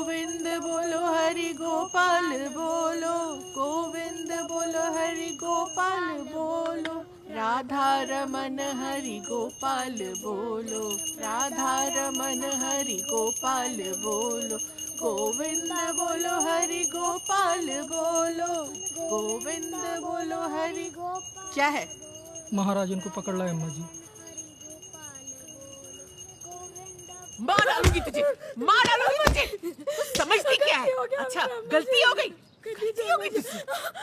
गोविंद बोलो हरि गोपाल बोलो, गोविंद बोलो हरि गोपाल बोलो, राधा रमन हरि गोपाल बोलो, राधा रमन हरि गोपाल बोलो, गोविंद बोलो हरि गोपाल बोलो, गोविंद बोलो हरि गोपाल। क्या है? महाराज उनको पकड़ लाए अम्मा जी। मार डालूंगी तुझे, मार डालूंगी तुझे। समझती क्या है? अच्छा गलती हो गई, गलती हो गई तुझसे।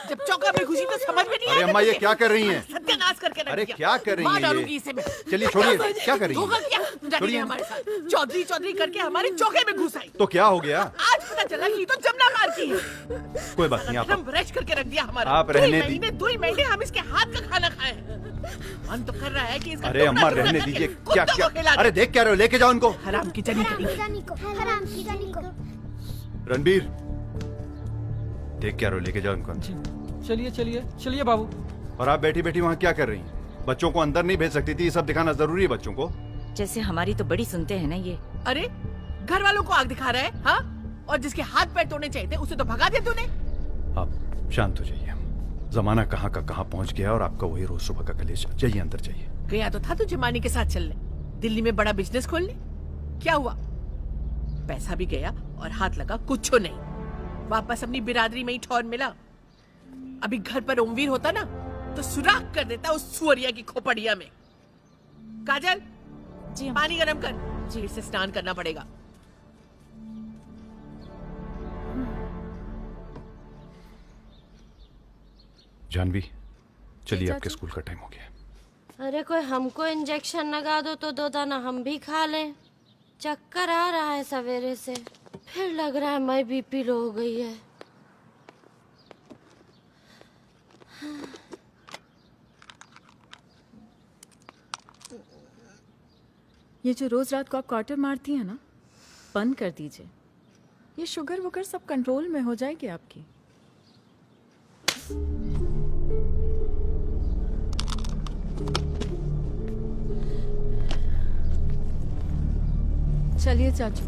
जब चौका में घुसी तो समझ में नहीं आया। अरे अम्मा ये क्या कर रही हैं? सत्यानाश करके रख दिया। अरे क्या कर रही हैं? मार डालूंगी इसे मैं। चलिए छोड़िए, क्या कर रही हैं? धोखा किया छोड़िए हमारे साथ, चौधरी चौधरी करके हमारे चौके में घुस आई। तो क्या हो गया? आज पता चला कि तो जमुना मार की है। कोई बात नहीं, आप ब्रश करके रख दिया हमारा। आप रहने दी। 2 महीने हम इसके हाथ का खाना खाए हैं। मन तो कर रहा है कि इसका अरे अम्मा रहने दीजिए। क्या क्या? अरे देख क्या रहे हो, लेके जाओ उनको। हराम की जनी को। रणबीर देख क्या रहे हो, लेके जाओ उनको। चलिए चलिए चलिए बाबू। और आप बैठी बैठी वहाँ क्या कर रही हैं? बच्चों को अंदर नहीं भेज सकती थी? ये सब दिखाना जरूरी है बच्चों को? जैसे हमारी तो बड़ी सुनते हैं ना ये। अरे घर वालों को आग दिखा रहा है, हाँ? और जिसके हाथ पैर तोड़ने चाहिए थे उसे तो भगा दिया तूने। आप शांत हो जाइए। जमाना कहाँ का कहाँ पहुँच गया और आपका वही रोज सुबह का कलेश। जाइए अंदर जाइए। गया तो था तुझे मानी के साथ चलने, दिल्ली में बड़ा बिजनेस खोलने। क्या हुआ? पैसा भी गया और हाथ लगा कुछ नहीं। वापस अपनी बिरादरी में ही ठौर मिला। अभी घर पर ओमवीर होता ना तो सुराख कर देता उस सुअरिया की खोपड़िया में। काजल जी पानी गरम कर, फिर से स्नान करना पड़ेगा। जानवी चलिए, आपके स्कूल का टाइम हो गया। अरे कोई हमको इंजेक्शन लगा दो तो 2 दाना हम भी खा लें। चक्कर आ रहा है सवेरे से, फिर लग रहा है मैं बीपी लो हो गई है। ये जो रोज रात को आप क्वार्टर मारती हैं ना, बंद कर दीजिए। ये शुगर वुगर सब कंट्रोल में हो जाएगी आपकी। चलिए चाचू।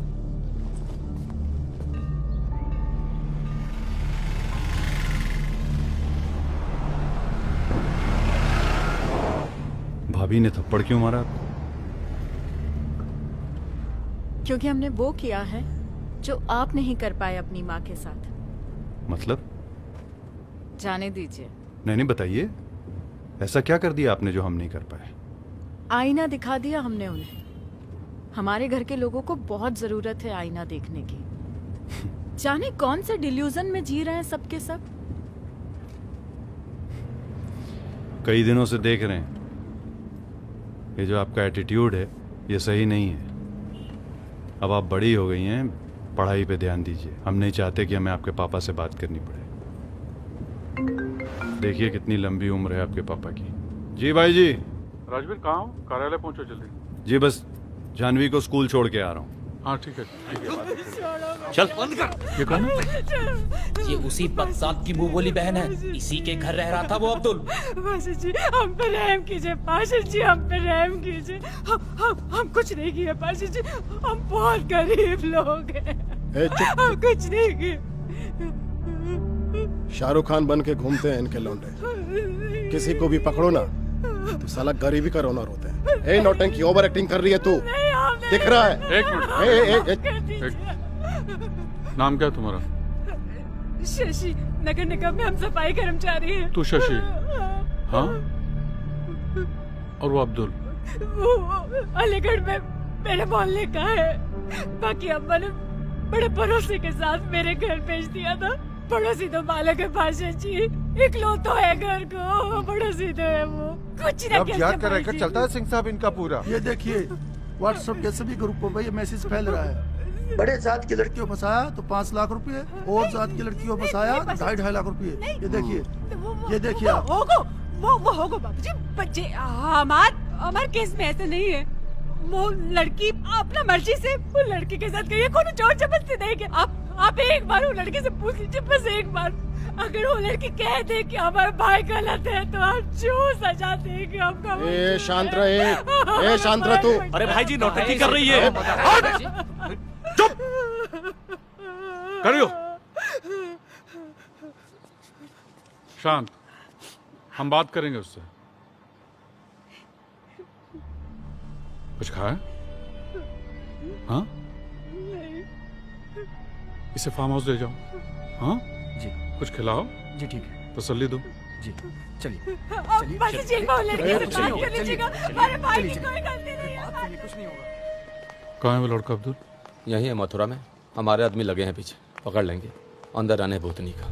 भाभी ने थप्पड़ क्यों मारा? क्योंकि हमने वो किया है जो आप नहीं कर पाए अपनी माँ के साथ। मतलब? जाने दीजिए। नहीं बताइए, ऐसा क्या कर दिया आपने जो हम नहीं कर पाए? आईना दिखा दिया हमने उन्हें। हमारे घर के लोगों को बहुत जरूरत है आईना देखने की। जाने कौन से डिल्यूजन में जी रहे हैं सबके सब। कई दिनों से देख रहे हैं, ये जो आपका एटीट्यूड है ये सही नहीं है। अब आप बड़ी हो गई हैं, पढ़ाई पे ध्यान दीजिए। हम नहीं चाहते कि हमें आपके पापा से बात करनी पड़े। देखिए कितनी लंबी उम्र है आपके पापा की। जी भाई जी। राजवीर कहाँ हो? कार्यालय पहुंचो जल्दी। जी बस जानवी को स्कूल छोड़ के आ रहा हूँ। हाँ ठीक है। चल बंद कर। ये कौन है? ये उसी पदसात की मुंह बोली बहन है, इसी के घर रह रहा था वो अब्दुल। पाशा जी हम पे रहम कीजिए, पाशा जी हम पे रहम कीजिए। हम कुछ नहीं किए पाशा जी, हम बहुत गरीब लोग हैं। हम कुछ नहीं किए। शाहरुख खान बन के घूमते हैं इनके लौंडे। किसी को भी पकड़ो ना तो साला गरीबी का रोना रोते हैं। ए नौटंकी, ओवर एक्टिंग कर रही है तू, दिख रहा है। एक मिनट। नाम क्या है तुम्हारा? शशि, नगर निगम में हम सफाई कर्मचारी हैं। तू शशि? हाँ। और वो अब्दुल? वो अलीगढ़ में मेरे मोहल्ले का है। बाकी अम्मा ने बड़े भरोसे के साथ मेरे घर भेज दिया था। पड़ोसी तो बालक है पाशा जी, इकलौता है घर को, पड़ोसी तो है वो। कुछ ना याद का रैकेट चलता है सिंह साहब इनका पूरा। ये देखिए व्हाट्सएप के सभी ग्रुपों में ये मैसेज फैल रहा है। बड़े जात की लड़कियों को फंसाया तो 5 लाख रुपए, और जात की लड़कियों को फंसाया तो 2.5 लाख रुपए। ये देखिए, ये देखिए आप। वो होगो बाबूजी, बच्चे हमार केस में ऐसा नहीं है। वो लड़की अपना मर्जी से वो लड़के के साथ गई है, कोई जोर जबरदस्ती नहीं है। आप एक बार वो लड़के से पूछ लीजिए, बस एक बार। अगर वो लड़की कह दे कि हमारा भाई गलत है तो आप जो सजा देंगे आपका। ए शांत रहे, ए शांत रह तू। अरे भाई जी नौटंकी कर रही है। चुप। करियो। शांत, हम बात करेंगे उससे। कुछ खाया? हाँ? इसे फार्म हाउस ले जाओ। हाँ जी। कुछ खिलाओ। जी ठीक है। तसल्ली दो। जी चलिए। बस जी को लड़के से बात कर लीजिएगा। अरे भाई की कोई गलती नहीं है। कुछ नहीं होगा। कहाँ है वो लड़का अब्दुल? यहीं है मथुरा में। हमारे आदमी लगे हैं पीछे, पकड़ लेंगे। अंदर आने भूतनी का।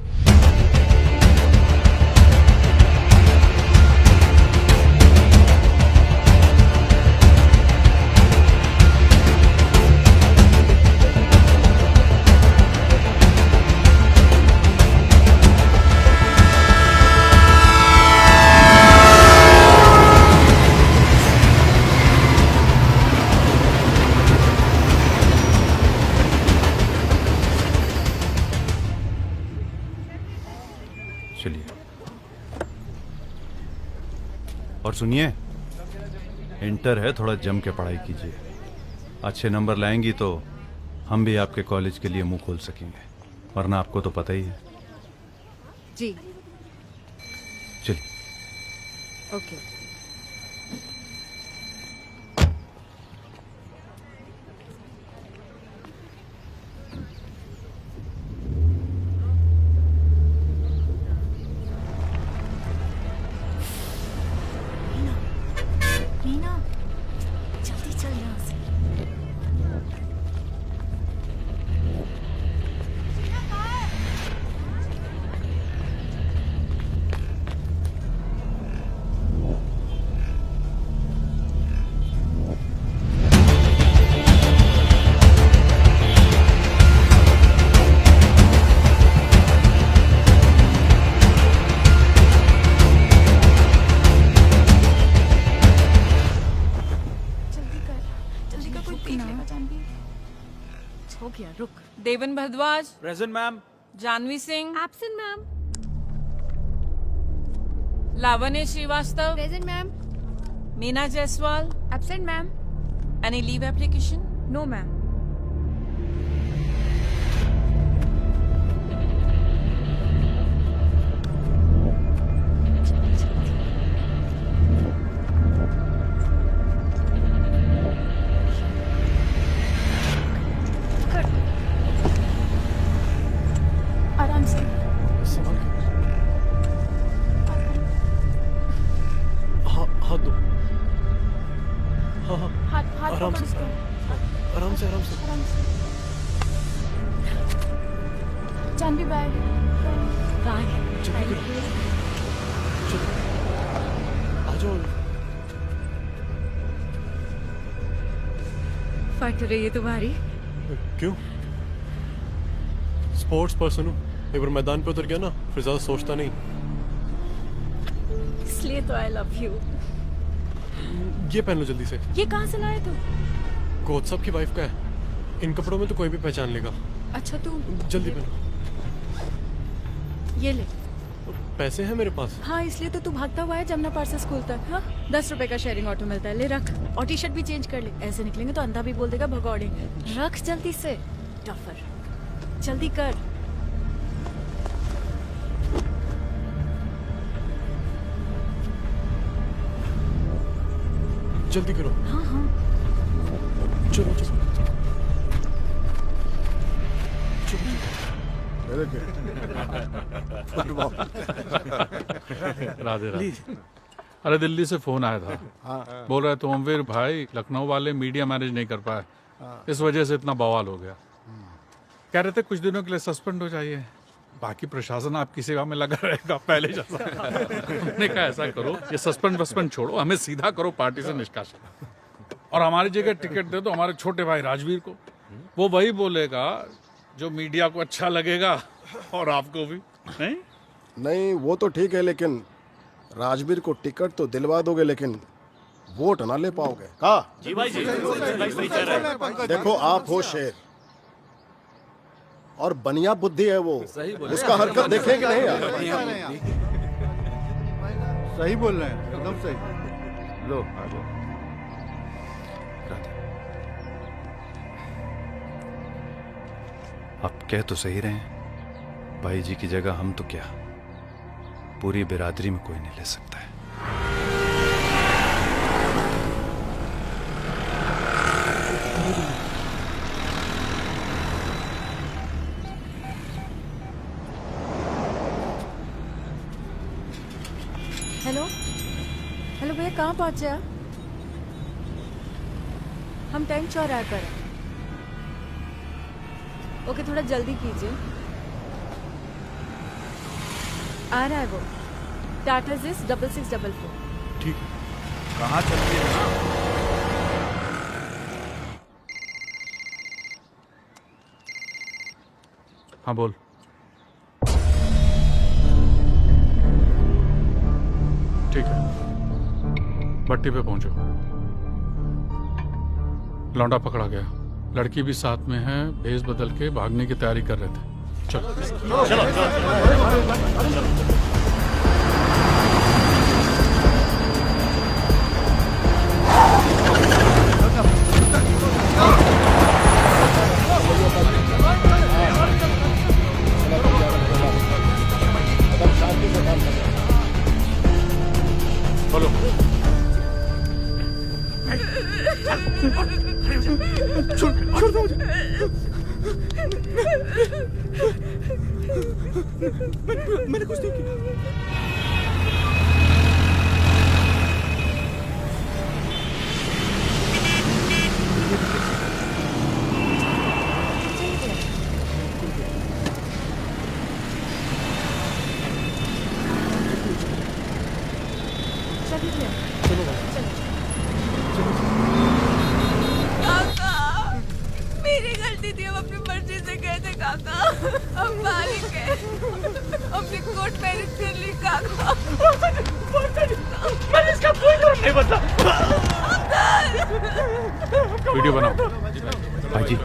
चलिए। और सुनिए, इंटर है, थोड़ा जम के पढ़ाई कीजिए। अच्छे नंबर लाएंगी तो हम भी आपके कॉलेज के लिए मुंह खोल सकेंगे, वरना आपको तो पता ही है। जी चलिए। ओके। मीना, जल्दी चल यहाँ से। हो गया, रुक। Devan Bhardwaj. Present ma'am. Jahnavi Singh. Absent ma'am. Lavanya Srivastava. Present ma'am. Meena Jaiswal. Absent ma'am. Any leave application? No ma'am. आराम से। हाथ दो। हाँ हाथ आराम से, आराम से, आराम से। जानवी बाय। बाय। आ जाओ। फट रही है तुम्हारी। क्यों? स्पोर्ट्स पर्सन हूँ, एक बार मैदान पे उतर गया ना फिर ज्यादा सोचता नहीं। इसलिए तो आई लव यू। ये पहन लो जल्दी से। ये कहाँ से लाए तुम? कोच साहब की वाइफ का है, इन कपड़ों में तो कोई भी पहचान लेगा। अच्छा तू जल्दी पहनो। ये ले। पैसे हैं मेरे पास। हाँ इसलिए तो तू भागता हुआ है जमुना पार से स्कूल तक। हाँ 10 रुपए का शेयरिंग ऑटो मिलता है, ले रख। और टी शर्ट भी चेंज कर ले, ऐसे निकलेंगे तो अंधा भी बोल देगा भगौड़े। रख जल्दी से। टफर, जल्दी कर। जल्दी करो। हाँ हाँ चलो चलो राधे राधे। अरे दिल्ली से फोन आया था, बोल रहे तुमवीर भाई लखनऊ वाले मीडिया मैनेज नहीं कर पाए, इस वजह से इतना बवाल हो गया। कह रहे थे कुछ दिनों के लिए सस्पेंड हो जाइए, बाकी प्रशासन आपकी सेवा में लगा रहेगा पहले जैसा। हमने कहा ऐसा करो, ये सस्पेंड छोड़ो, हमें सीधा करो पार्टी से निष्कासन, और हमारी जगह टिकट दे दो हमारे छोटे भाई राजवीर को। वो वही बोलेगा जो मीडिया को अच्छा लगेगा और आपको भी। नहीं वो तो ठीक है, लेकिन राजवीर को टिकट तो दिलवा दोगे लेकिन वोट ना ले पाओगे। कहा जी भाई जी, देखो आप हो शेर और बनिया बुद्धि है वो, उसका हरकत देखें कि नहीं यार। सही बोल रहे हैं, एकदम सही। लो आ जाओ। आप कह तो सही रहे हैं, भाई जी की जगह हम तो क्या, पूरी बिरादरी में कोई नहीं ले सकता है। हेलो हेलो भैया, कहाँ पहुँचे आप? हम टैंक चौराहे पर हैं। ओके, थोड़ा जल्दी कीजिए। आ रहा है वो, टाटा जिस 6644। ठीक है, कहाँ चल रही है? हाँ बोल। ठीक है, भट्टी पे पहुंचो। लौंडा पकड़ा गया, लड़की भी साथ में है, भेस बदल के भागने की तैयारी कर रहे थे। चलो चलो चलो। बोलो। छोड़ दो मुझे। मैंने कुछ नहीं किया। मेरी गलती थी, हम अपनी मर्जी से गए थे काका। हम मालिक हैं, अपनी कोट पहन कर ली काका। मैंने इसका कोई दोष नहीं बदला। वीडियो बनाओ। बाजी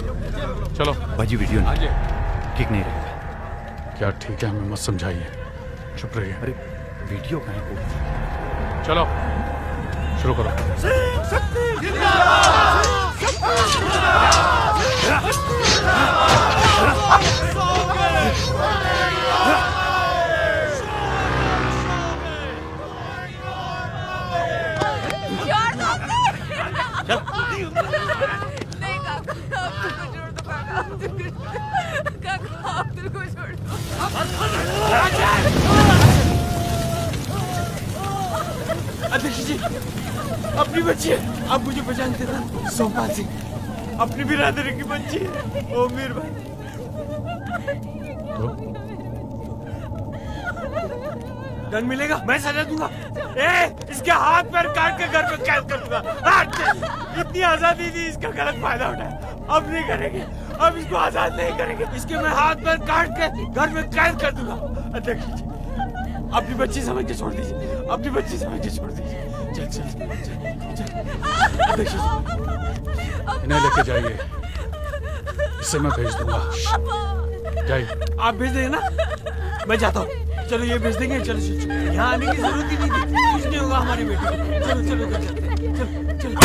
चलो। बाजी वीडियो नहीं, ठीक नहीं रहेगा। क्या ठीक है, हमें मत समझाइए, चुप रहिए। अरे वीडियो कहीं को। चलो शुरू करो। नहीं काका, आप दिल को छोड़ दो काका, काका आप दिल को छोड़ दो। अध्यक्ष जी, अपनी बच्ची है, आप मुझे पहचानते ना? सोमपाल सिंह, अपनी बिरादरी की बच्ची है। ओ मीर भाई। दंड मिलेगा, मैं सजा दूंगा। इसके हाथ पैर काट के घर में कैद कर दूंगा। इतनी आजादी थी, इसका गलत फायदा उठाया। अब नहीं करेंगे, अब इसको आजाद नहीं करेंगे। इसके मैं हाथ पैर काट के घर में कैद कर दूंगा। अध्यक्ष जी, अपनी बच्ची समझ के छोड़ दीजिए, अपनी बच्ची समझ के छोड़ दीजिए। चल चल चल। अध्यक्ष जी, इन्हें लेके जाइए, इसे मैं भेज दूंगा। जाइए। आप भेज देंगे ना? मैं जाता हूँ। चलो ये भेज देंगे। चलो चलो, यहाँ आने की जरूरत ही नहीं थी, कुछ नहीं होगा हमारी बेटी को। चलो चलो चलो चलो।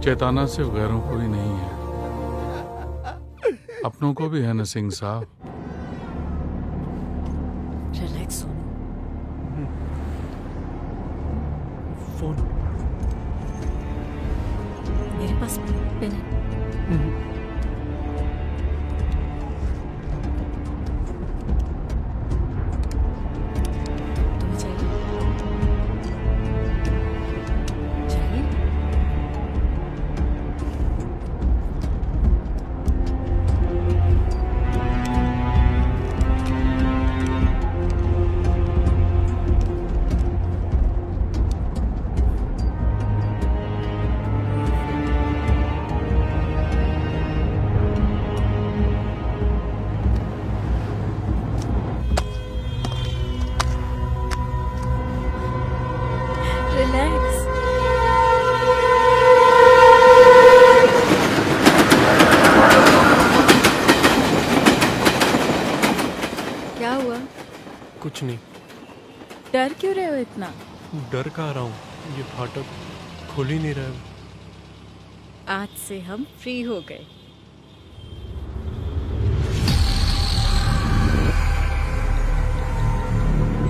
चेताना सिर्फ गैरों को ही नहीं है, अपनों को भी है ना सिंह साहब। रिलैक्स हो। फोन मेरे पास पेन है। कुछ नहीं। डर क्यों रहे हो इतना? डर कहाँ रहा हूँ, ये फाटक खुल ही नहीं रहा है। आज से हम फ्री हो गए।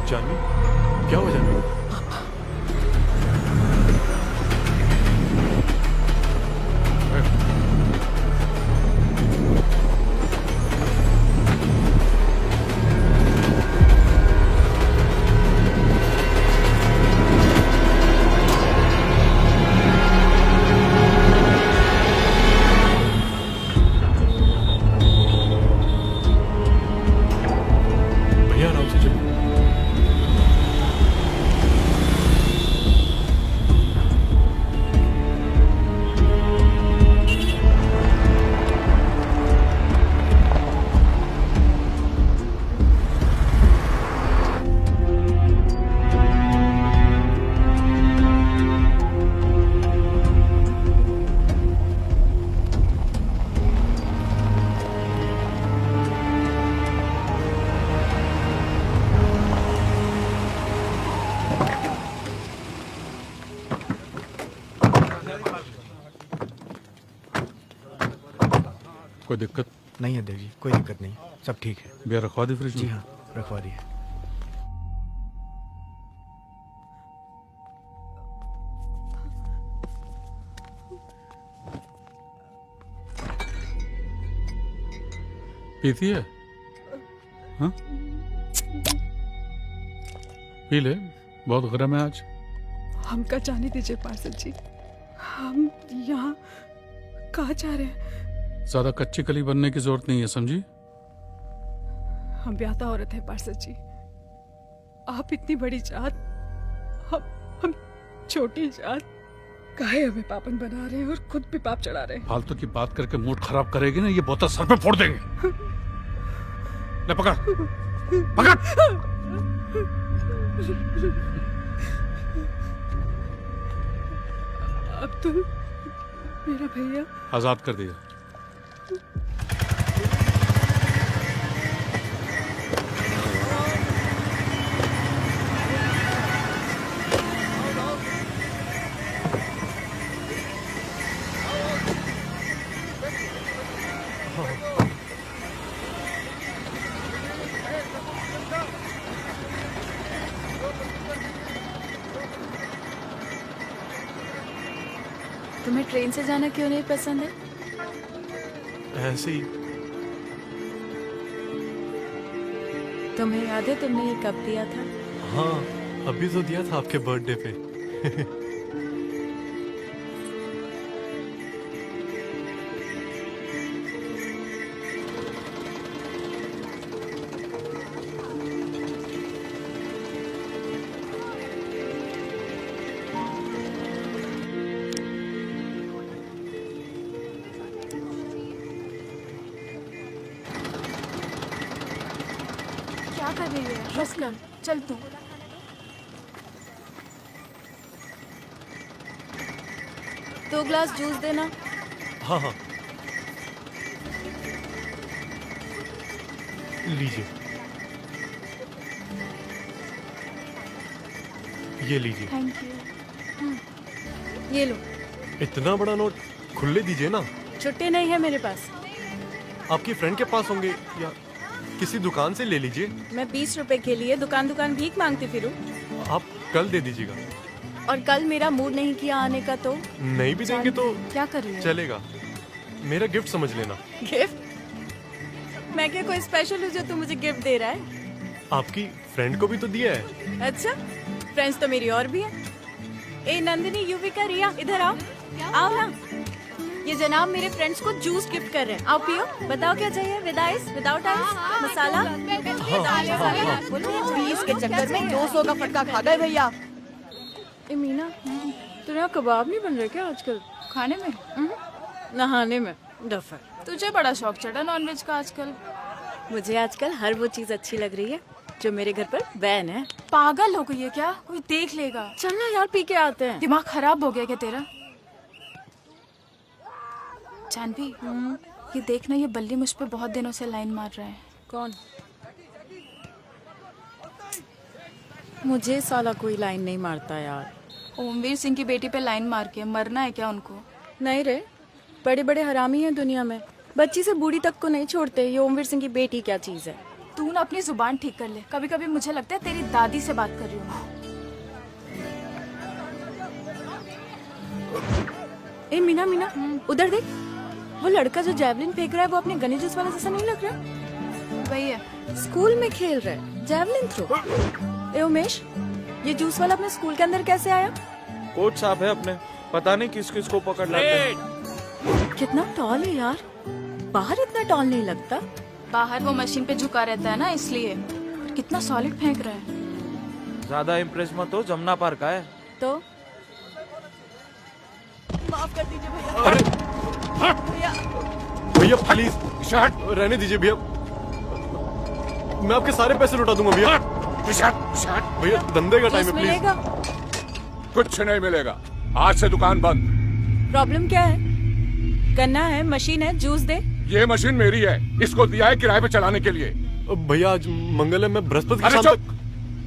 जानवी, क्या हो जानवी? कोई दिक्कत नहीं है देव जी, कोई दिक्कत नहीं, सब ठीक है। बियर रखवा दी फ्रिज में? जी हाँ, रखवा दी है। पीती है? हाँ? पी ले, बहुत गर्म है आज। हमका जाने दीजिए पार्षद जी, हम यहाँ कहाँ जा रहे हैं? ज्यादा कच्ची कली बनने की जरूरत नहीं है, समझी? हम ब्याता औरत है पार्षद जी, आप इतनी बड़ी जात, हम छोटी जात, काहे हमें पापन बना रहे हैं और खुद भी पाप चढ़ा रहे हैं। फालतू की बात करके मूड खराब करेगी ना, ये बोतल सर पे फोड़ देंगे। ले पकड़, पकड़। अब तो मेरा भैया आजाद कर दिया। तुम्हें ट्रेन से जाना क्यों नहीं पसंद है? ऐसे ही। तुम्हें याद है तुमने ये कब दिया था? हाँ, अभी तो दिया था आपके बर्थडे पे। क्या कर रही है? बस कर, चल तू। दो ग्लास जूस देना। हाँ हाँ, लीजिए, ये लीजिए। Thank you. ये लो। इतना बड़ा नोट खुले दीजिए ना। छुट्टे नहीं है मेरे पास। आपकी फ्रेंड के पास होंगे या किसी दुकान से ले लीजिए। मैं 20 रुपए के लिए दुकान भीख मांगती फिरूं? आप कल दे दीजिएगा। और कल मेरा मूड नहीं किया आने का तो? नहीं भी देंगे तो क्या कर रही है? चलेगा, मेरा गिफ्ट समझ लेना। गिफ्ट? मैं क्या कोई स्पेशल हूँ जो तू मुझे गिफ्ट दे रहा है? आपकी फ्रेंड को भी तो दिया है। अच्छा, फ्रेंड्स तो मेरी और भी है। ए नंदिनी, युविका, रिया, इधर आओ। आओ ना। ये जनाब मेरे फ्रेंड्स को जूस गिफ्ट कर रहे हैं। आओ पियो। बताओ क्या चाहिए? विद आइस, विदाउट आइस, मसाला? 20 के चक्कर में 200 का फटका खा गए भैया। मीना, तेरे यहाँ कबाब नहीं बन रहे क्या आजकल? खाने में? नहाने में। डफर। तुझे बड़ा शौक चढ़ा नॉनवेज का आजकल। मुझे आजकल हर वो चीज अच्छी लग रही है जो मेरे घर पर बैन है। पागल हो गई है क्या? कोई देख लेगा। चल ना यार, पी के आते हैं। दिमाग खराब हो गया क्या तेरा? जानवी, ये देखना, ये बल्ली मुझ पे बहुत दिनों से लाइन मार रहा है। कौन? मुझे साला कोई लाइन नहीं मारता यार। ओमवीर सिंह की बेटी पे लाइन मार के मरना है क्या उनको? नहीं रे, बड़े बड़े हरामी हैं दुनिया में, बच्ची से बूढ़ी तक को नहीं छोड़ते। ये ओमवीर सिंह की बेटी क्या चीज है? तू ना अपनी जुबान ठीक कर ले। कभी कभी मुझे लगता है तेरी दादी से बात कर रही हूँ मैं। ए मीना मीना, उधर देख, वो लड़का जो जैवलिन फेंक रहा है वो अपने गनी जूस वाला जैसा नहीं लग रहा? वही है, स्कूल में खेल रहा है जैवलिन थ्रो। ए उमेश, ये जूस वाला अपने स्कूल के अंदर कैसे आया? कोच साहब है अपने, पता नहीं किस किस को पकड़ लाते हैं। कितना टॉल है यार, बाहर इतना टॉल नहीं लगता। बाहर वो मशीन पे झुका रहता है ना, इसलिए। कितना सॉलिड फेंक रहा है। ज्यादा इम्प्रेस मत हो, जमुना पार का है। तो माफ कर दीजिए भैया। अरे भैया भैया प्लीज रहने दीजिए भैया, मैं आपके सारे पैसे लौटा दूंगा भैया। भैया धंधे का टाइम है, प्लीज। कुछ नहीं मिलेगा, आज से दुकान बंद। प्रॉब्लम क्या है? गन्ना है, मशीन है, जूस दे। ये मशीन मेरी है, इसको दिया है किराए पे चलाने के लिए। भैया आज मंगल है, मैं बृहस्पति अरे चुप!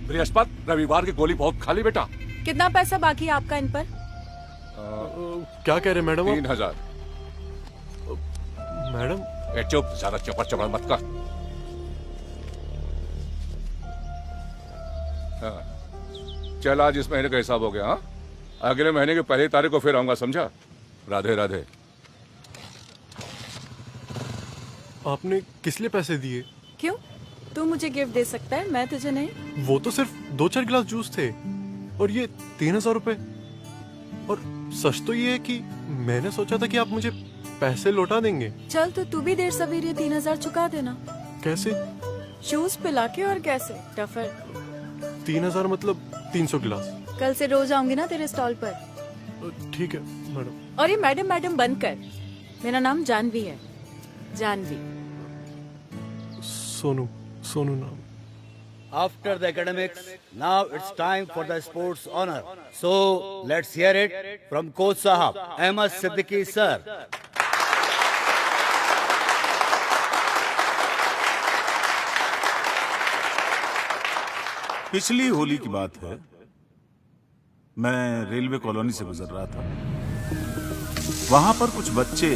बृहस्पति रविवार की गोली बहुत खाली बेटा। कितना पैसा बाकी है आपका इन पर? क्या कह रहे मैडम? 3000। मैडम चुप, ज्यादा चपड़ चपड़ मत कर। चल आज इस महीने का हिसाब हो गया। हाँ, अगले महीने की पहली तारीख को फिर आऊंगा, समझा? राधे राधे। आपने किस लिए पैसे दिए? क्यों? तू मुझे गिफ्ट दे सकता है, मैं तुझे नहीं। वो तो सिर्फ 2-4 गिलास जूस थे, और ये 3000 रुपए। और सच तो ये है कि मैंने सोचा था कि आप मुझे पैसे लौटा देंगे। चल तो तू भी देर सवेर ये 3000 चुका देना। कैसे? जूस पिला के। और कैसे टफर? 3000 मतलब 300 गिलास। कल से रोज आऊंगी ना तेरे स्टॉल पर। ठीक है मैडम। और ये मैडम मैडम बंद कर, मेरा नाम जानवी है, जानवी। सोनू, सोनू नाम। After the academics, now it's time for the sports honor. So let's hear it from Coach Sahab, Ahmed Siddiqui sir. पिछली होली की बात है, मैं रेलवे कॉलोनी से गुजर रहा था। वहां पर कुछ बच्चे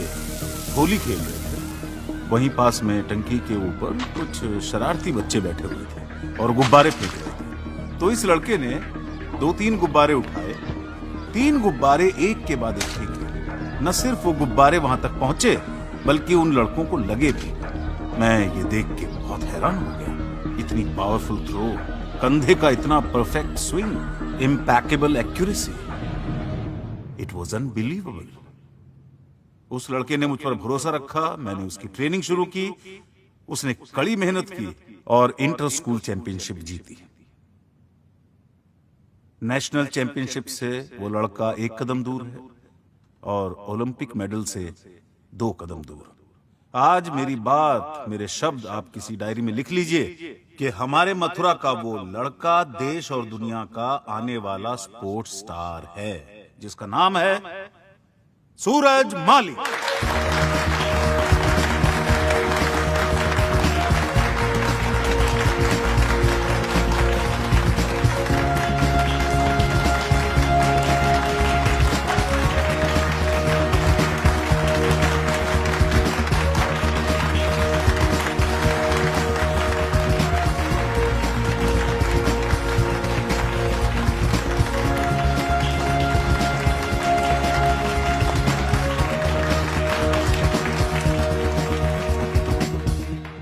होली खेल रहे थे। वहीं पास में टंकी के ऊपर कुछ शरारती बच्चे बैठे हुए थे और गुब्बारे फेंक रहे थे। तो इस लड़के ने 2-3 गुब्बारे उठाए, 3 गुब्बारे एक के बाद एक फेंके। न सिर्फ वो गुब्बारे वहां तक पहुंचे, बल्कि उन लड़कों को लगे भी। मैं ये देख के बहुत हैरान हो गया। इतनी पावरफुल थ्रो, कंधे का इतना perfect swing, impeccable accuracy. It was unbelievable. उस लड़के ने मुझ पर भरोसा रखा, मैंने उसकी ट्रेनिंग शुरू की, उसने कड़ी मेहनत की और इंटर स्कूल चैंपियनशिप जीती। नेशनल चैंपियनशिप से वो लड़का 1 कदम दूर है और ओलंपिक मेडल से 2 कदम दूर। आज मेरी बात, मेरे शब्द आप किसी डायरी में लिख लीजिए कि हमारे मथुरा का वो लड़का देश और दुनिया का आने वाला स्पोर्ट्स स्टार है, जिसका नाम है सूरज माली।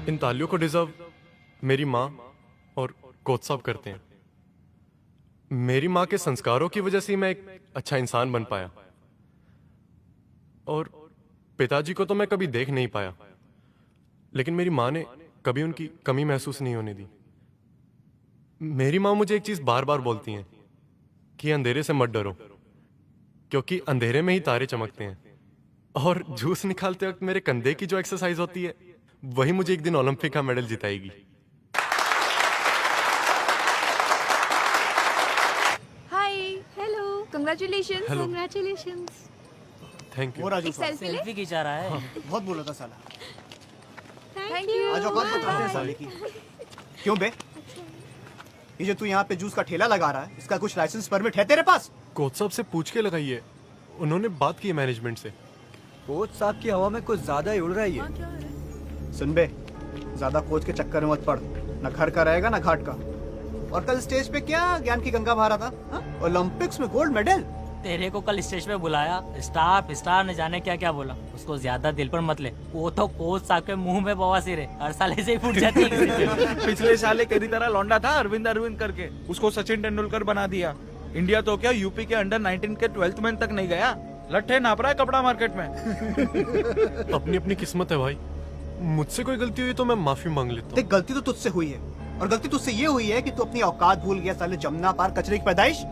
इन तालियों को डिजर्व मेरी माँ और कोच साहब करते हैं। मेरी माँ के संस्कारों की वजह से मैं एक अच्छा इंसान बन पाया, और पिताजी को तो मैं कभी देख नहीं पाया, लेकिन मेरी माँ ने कभी उनकी कमी महसूस नहीं होने दी। मेरी माँ मुझे एक चीज बार बार बोलती हैं कि अंधेरे से मत डरो, क्योंकि अंधेरे में ही तारे चमकते हैं। और जूस निकालते वक्त मेरे कंधे की जो एक्सरसाइज होती है, वही मुझे एक दिन ओलंपिक का मेडल जिताएगी। Hi, hello, congratulations. Hello. Congratulations. Thank you. एक सेल्फी खींचा रहा है। बहुत बोला था साला। Thank you. आज औकात बताते हैं साले की। क्यों बे? ये जो तू यहाँ पे जूस का ठेला लगा रहा है, इसका कुछ लाइसेंस परमिट है तेरे पास? कोच साहब से पूछ के लगाइए, उन्होंने बात की है मैनेजमेंट से। कोच साहब की हवा में कुछ ज्यादा ही उड़ रही है। सुन बे, ज्यादा कोच के चक्कर में मत पड़, न घर का रहेगा न घाट का। और कल स्टेज पे क्या ज्ञान की गंगा बहा रहा था? ओलंपिक्स में गोल्ड मेडल। तेरे को कल स्टेज पे बुलाया, स्टार ने जाने क्या क्या बोला। उसको ज्यादा दिल पर मत ले, वो तो कोच साहब के मुंह में बवासीर है, हर साल ऐसे ही फूट जाती है। पिछले साल तेरी तरह लौंडा था अरविंद करके, उसको सचिन तेंदुलकर बना दिया। इंडिया तो क्या यूपी के अंडर 19 के 12th मैन तक नहीं गया। लट्ठे नाप रहा है कपड़ा मार्केट में। अपनी अपनी किस्मत है भाई, मुझसे कोई गलती हुई तो मैं माफी मांग लेता हूँ। गलती तो तुझसे हुई है, और गलती तुझसे ये हुई है कि तू अपनी औकात भूल गया। साले जमुना पार कचरे की पैदाइश।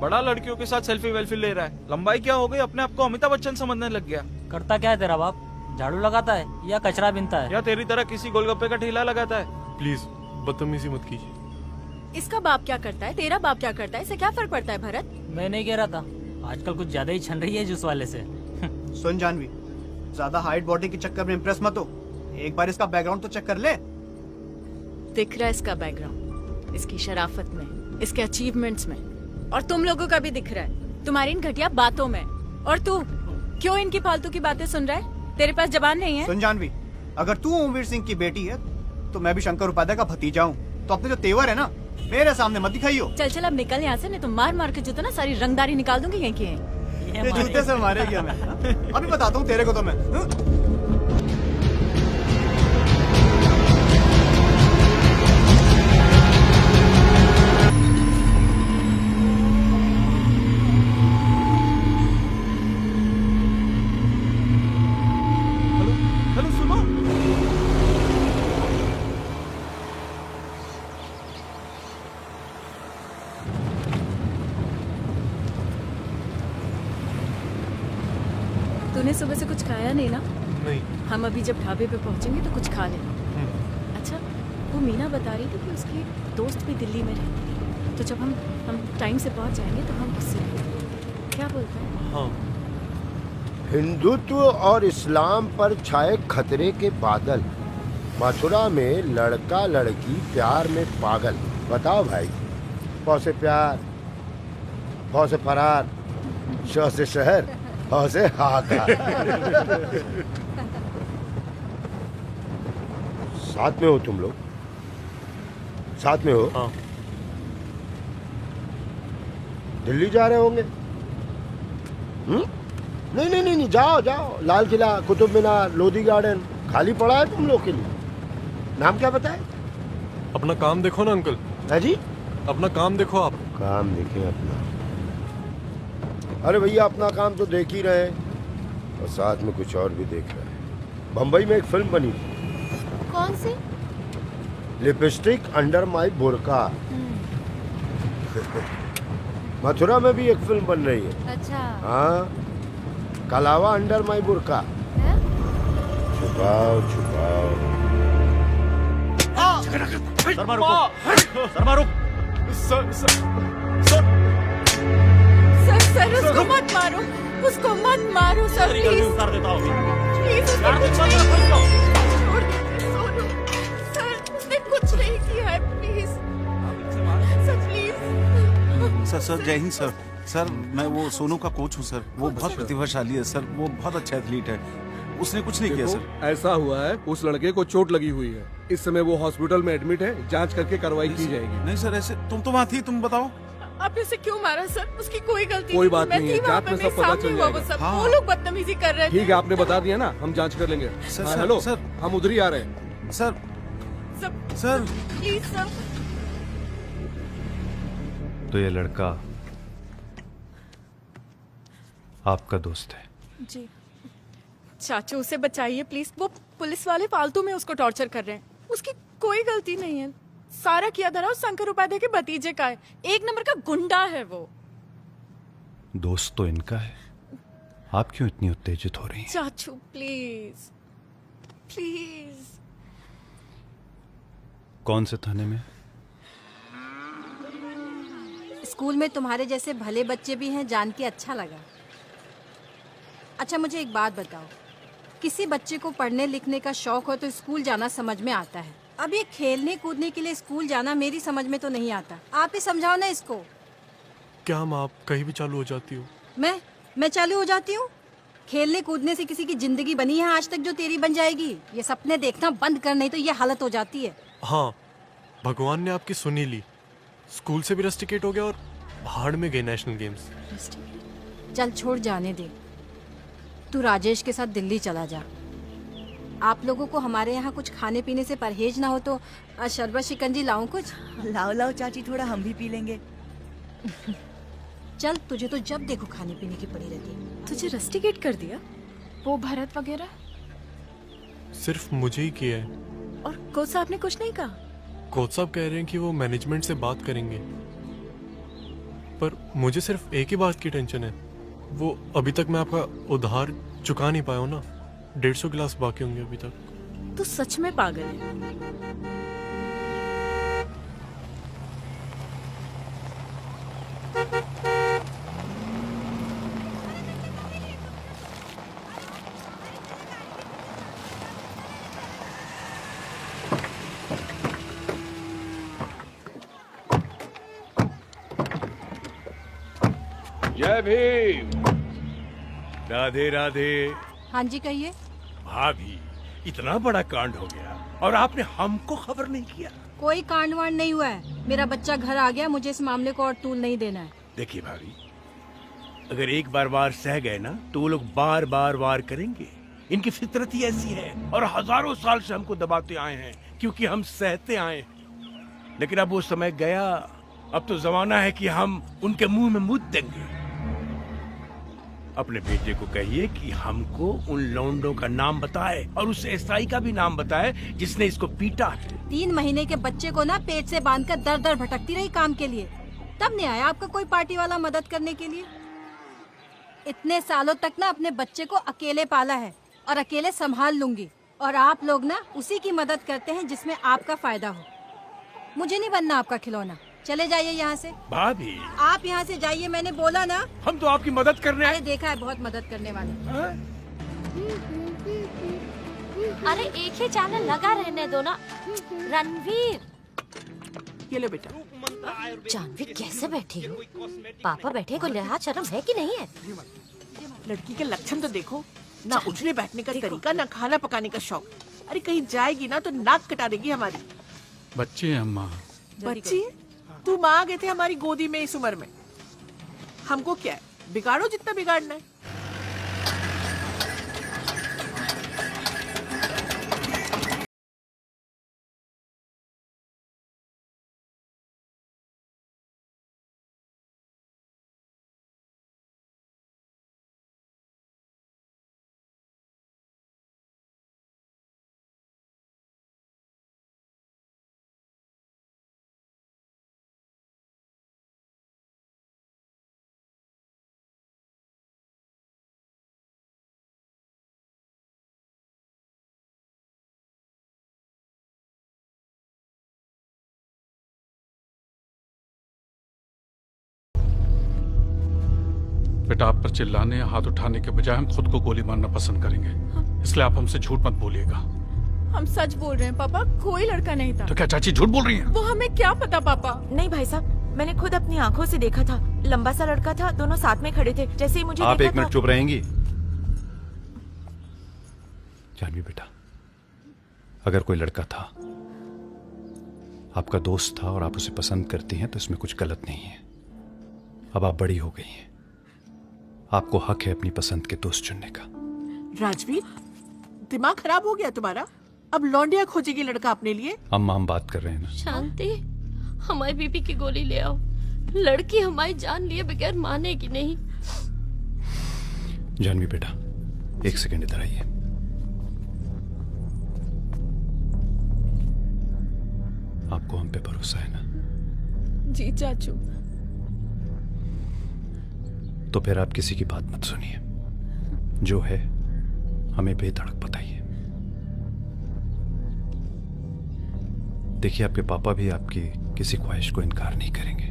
बड़ा लड़कियों के साथ सेल्फी वेल्फी ले रहा है, लंबाई क्या हो गई, अपने आप को अमिताभ बच्चन समझने लग गया। करता क्या है तेरा बाप? झाड़ू लगाता है या कचरा बीनता है? या तेरी तरह किसी गोलगप्पे का ठेला लगाता है? प्लीज बदतमीजी मत कीजिए। इसका बाप क्या करता है, तेरा बाप क्या करता है, इससे क्या फर्क पड़ता है भरत? मैं नहीं कह रहा था, आजकल कुछ ज्यादा ही छन रही है जूस वाले से। सुन जानवी, ज्यादा हाइट बॉडी के चक्कर में इम्प्रेस मत हो, एक बार इसका बैकग्राउंड तो चेक कर ले। दिख रहा है इसका बैकग्राउंड, इसकी शराफत में, इसके अचीवमेंट्स में, और तुम लोगों का भी दिख रहा है तुम्हारी इन घटिया बातों में। और तू क्यों इनकी फालतू की बातें सुन रहा है? तेरे पास जबान नहीं है? सुन जानवी, अगर तू ओमवीर सिंह की बेटी है तो मैं भी शंकर उपाध्याय का भतीजा हूँ, तो अपने जो तेवर है ना मेरे सामने मत दिखाइयो। चल चल अब निकल यहाँ से, नहीं तो मार मार के जूते ना सारी रंगदारी निकाल दूंगी यहीं की। ये जूते से मारेगी हमें। अभी बताता हूँ तेरे को तो मैं। हेलो सुनो, तूने सुबह से कुछ खाया नहीं ना? नहीं। हम अभी जब ढाबे पे पहुंचेंगे तो कुछ खा लेना। अच्छा, वो मीना बता रही थी कि उसकी दोस्त भी दिल्ली में रहती है, तो जब हम टाइम से पहुंच जाएंगे तो हम उससे क्या बोलते हैं? हाँ। हिंदुत्व और इस्लाम पर छाए खतरे के बादल, मथुरा में लड़का लड़की प्यार में पागल। बताओ भाई, प से प्यार, फ से फरार, श से शहर, ह से हाहाकार। साथ में हो तुम लोग? साथ में हो? हाँ। दिल्ली जा रहे होंगे? नहीं नहीं नहीं, जाओ जाओ, लाल किला, कुतुब मीनार, लोधी गार्डन खाली पड़ा है तुम लोग के लिए। नाम क्या बताए? अपना काम देखो ना अंकल। है जी? अपना काम देखो आप। काम देखें अपना? अरे भैया, अपना काम तो देख ही रहे हैं और साथ में कुछ और भी देख रहे हैं। बम्बई में एक फिल्म बनी थी। कौन सी? Lipstick under my burkha. Mathura में भी एक फिल्म बन रही है। अच्छा। हाँ, कलावा अंडर माई बुरका। छुपाओ छुपाओ। शर्मा रुको, शर्मा रुक। सर उसको मत मारो, उसको मत मारो सर, प्लीज। उतार देता हूँ। प्लीज उसको कुछ नहीं किया। छोड़ दो, सोनू। सर उसने कुछ नहीं किया है, प्लीज सर, प्लीज। सर जय हिंद सर। सर मैं वो सोनू का कोच हूँ सर, वो बहुत प्रतिभाशाली है सर, वो बहुत अच्छा एथलीट है, उसने कुछ नहीं किया सर। ऐसा हुआ है, उस लड़के को चोट लगी हुई है, इस समय वो हॉस्पिटल में एडमिट है, जांच करके कार्रवाई की जाएगी। नहीं सर, ऐसे तुम तो वहाँ थी, तुम बताओ। आपने उसे क्यों मारा सर? उसकी कोई गलती कोई नहीं। बात नहीं है, जांच में सब पता चल जाएगा। हाँ। वो लोग बदतमीजी कर रहे थे। ठीक है, आपने बता दिया ना, हम जांच कर लेंगे। सर, हेलो सर, हम उधर ही आ रहे हैं। Sir sir please sir. तो ये लड़का आपका दोस्त है? जी चाचू, उसे बचाइए प्लीज, वो पुलिस वाले फालतू में उसको टॉर्चर कर रहे हैं, उसकी कोई गलती नहीं है। सारा किया धरा उस शंकर उपाध्याय के भतीजे का है, एक नंबर का गुंडा है वो। दोस्त तो इनका है, आप क्यों इतनी उत्तेजित हो रही हैं? चाचू प्लीज प्लीज। कौन से थाने में? स्कूल में तुम्हारे जैसे भले बच्चे भी हैं, जान के अच्छा लगा। अच्छा मुझे एक बात बताओ, किसी बच्चे को पढ़ने लिखने का शौक हो तो स्कूल जाना समझ में आता है। अब ये खेलने कूदने के लिए स्कूल जाना मेरी समझ में तो नहीं आता। आप ही समझाओ ना इसको। क्या माँ, आप कहीं भी चालू हो जाती हो? मैं चालू हो जाती हूँ? खेलने कूदने से किसी की जिंदगी बनी है आज तक जो तेरी बन जाएगी? ये सपने देखना बंद कर, नहीं तो ये हालत हो जाती है। हाँ, भगवान ने आपकी सुनी ली। स्कूल से भी रस्टिकेट हो गया और भाड़ में गए नेशनल गेम्स। चल छोड़, जाने दे। तू राजेश के साथ दिल्ली चला जा। आप लोगों को हमारे यहाँ कुछ खाने पीने से परहेज ना हो तो शरबत शिकंजी लाऊं कुछ? लाओ लाओ चाची, थोड़ा हम भी पी लेंगे। चल, तुझे तो जब देखो खाने पीने की पड़ी रहती है। तुझे रस्टिकेट कर दिया? वो भरत वगैरह? सिर्फ मुझे ही किया है। और कोच साहब ने कुछ नहीं कहा? कोच साहब कह रहे हैं कि वो मैनेजमेंट से बात करेंगे, पर मुझे सिर्फ एक ही बात की टेंशन है। वो अभी तक मैं आपका उधार चुका नहीं पाया हूँ ना। 150 गिलास बाकी होंगे अभी तक। तू सच में पागल है। जय भीम। राधे राधे। हाँ जी, कहिए। भाभी, इतना बड़ा कांड हो गया और आपने हमको खबर नहीं किया। कोई कांड वांड नहीं हुआ है। मेरा बच्चा घर आ गया, मुझे इस मामले को और तूल नहीं देना है। देखिए भाभी, अगर एक बार वार सह गए ना तो वो लोग बार बार वार करेंगे। इनकी फितरत ही ऐसी है और हजारों साल से हमको दबाते आए हैं क्योंकि हम सहते आए। लेकिन अब वो समय गया। अब तो जमाना है कि हम उनके मुंह में मुद्द देंगे। अपने बेटे को कहिए कि हमको उन लौंडों का नाम बताए और उस एसआई का भी नाम बताए जिसने इसको पीटा है। 3 महीने के बच्चे को ना पेट से बांधकर दर दर भटकती रही काम के लिए, तब नहीं आया आपका कोई पार्टी वाला मदद करने के लिए। इतने सालों तक ना अपने बच्चे को अकेले पाला है और अकेले संभाल लूंगी, और आप लोग ना उसी की मदद करते हैं जिसमें आपका फायदा हो। मुझे नहीं बनना आपका खिलौना। चले जाइए यहाँ से। भाभी, आप यहाँ से जाइए, मैंने बोला ना। हम तो आपकी मदद करने आए। देखा है बहुत मदद करने वाले। अरे एक ही चैनल लगा रहने दो ना। रणवीर, ये लो बेटा। जानवी कैसे बैठी हो? पापा बैठे, को लिहाज शर्म है कि नहीं है? लड़की के लक्षण तो देखो ना, उठने बैठने का तरीका, ना खाना पकाने का शौक। अरे कहीं जाएगी ना तो नाक कटा देगी हमारी। बच्ची है अम्मा। बच्ची? तुम आ गए थे हमारी गोदी में इस उम्र में। हमको क्या है, बिगाड़ो जितना बिगाड़ना है। बेटा, आप पर चिल्लाने या हाथ उठाने के बजाय हम खुद को गोली मारना पसंद करेंगे। इसलिए आप हमसे झूठ मत बोलिएगा। हम सच बोल रहे हैं पापा, कोई लड़का नहीं था। तो क्या चाची झूठ बोल रही हैं? वो हमें क्या पता पापा। नहीं भाई साहब, मैंने खुद अपनी आंखों से देखा था। लंबा सा लड़का था, दोनों साथ में खड़े थे। जैसे ही मुझे आप देखा एक मिनट चुप रहेंगी? जानवी बेटा, अगर कोई लड़का था, आपका दोस्त था और आप उसे पसंद करती हैं तो इसमें कुछ गलत नहीं है। अब आप बड़ी हो गई हैं, आपको हक है अपनी पसंद के दोस्त चुनने का। राजवीर, दिमाग खराब हो गया तुम्हारा? अब लौंडिया खोजेगी लड़का अपने लिए? अम्मा, हम बात कर रहे हैं ना। शांति, हमारी बीबी की गोली ले आओ। लड़की हमारी जान लिए बगैर मानेगी नहीं। जानवी बेटा, 1 सेकंड इधर आइए। आपको हम पे भरोसा है ना? जी चाचू। तो फिर आप किसी की बात मत सुनिए। जो है हमें बेधड़क बताइए। देखिए, आपके पापा भी आपकी किसी ख्वाहिश को इनकार नहीं करेंगे।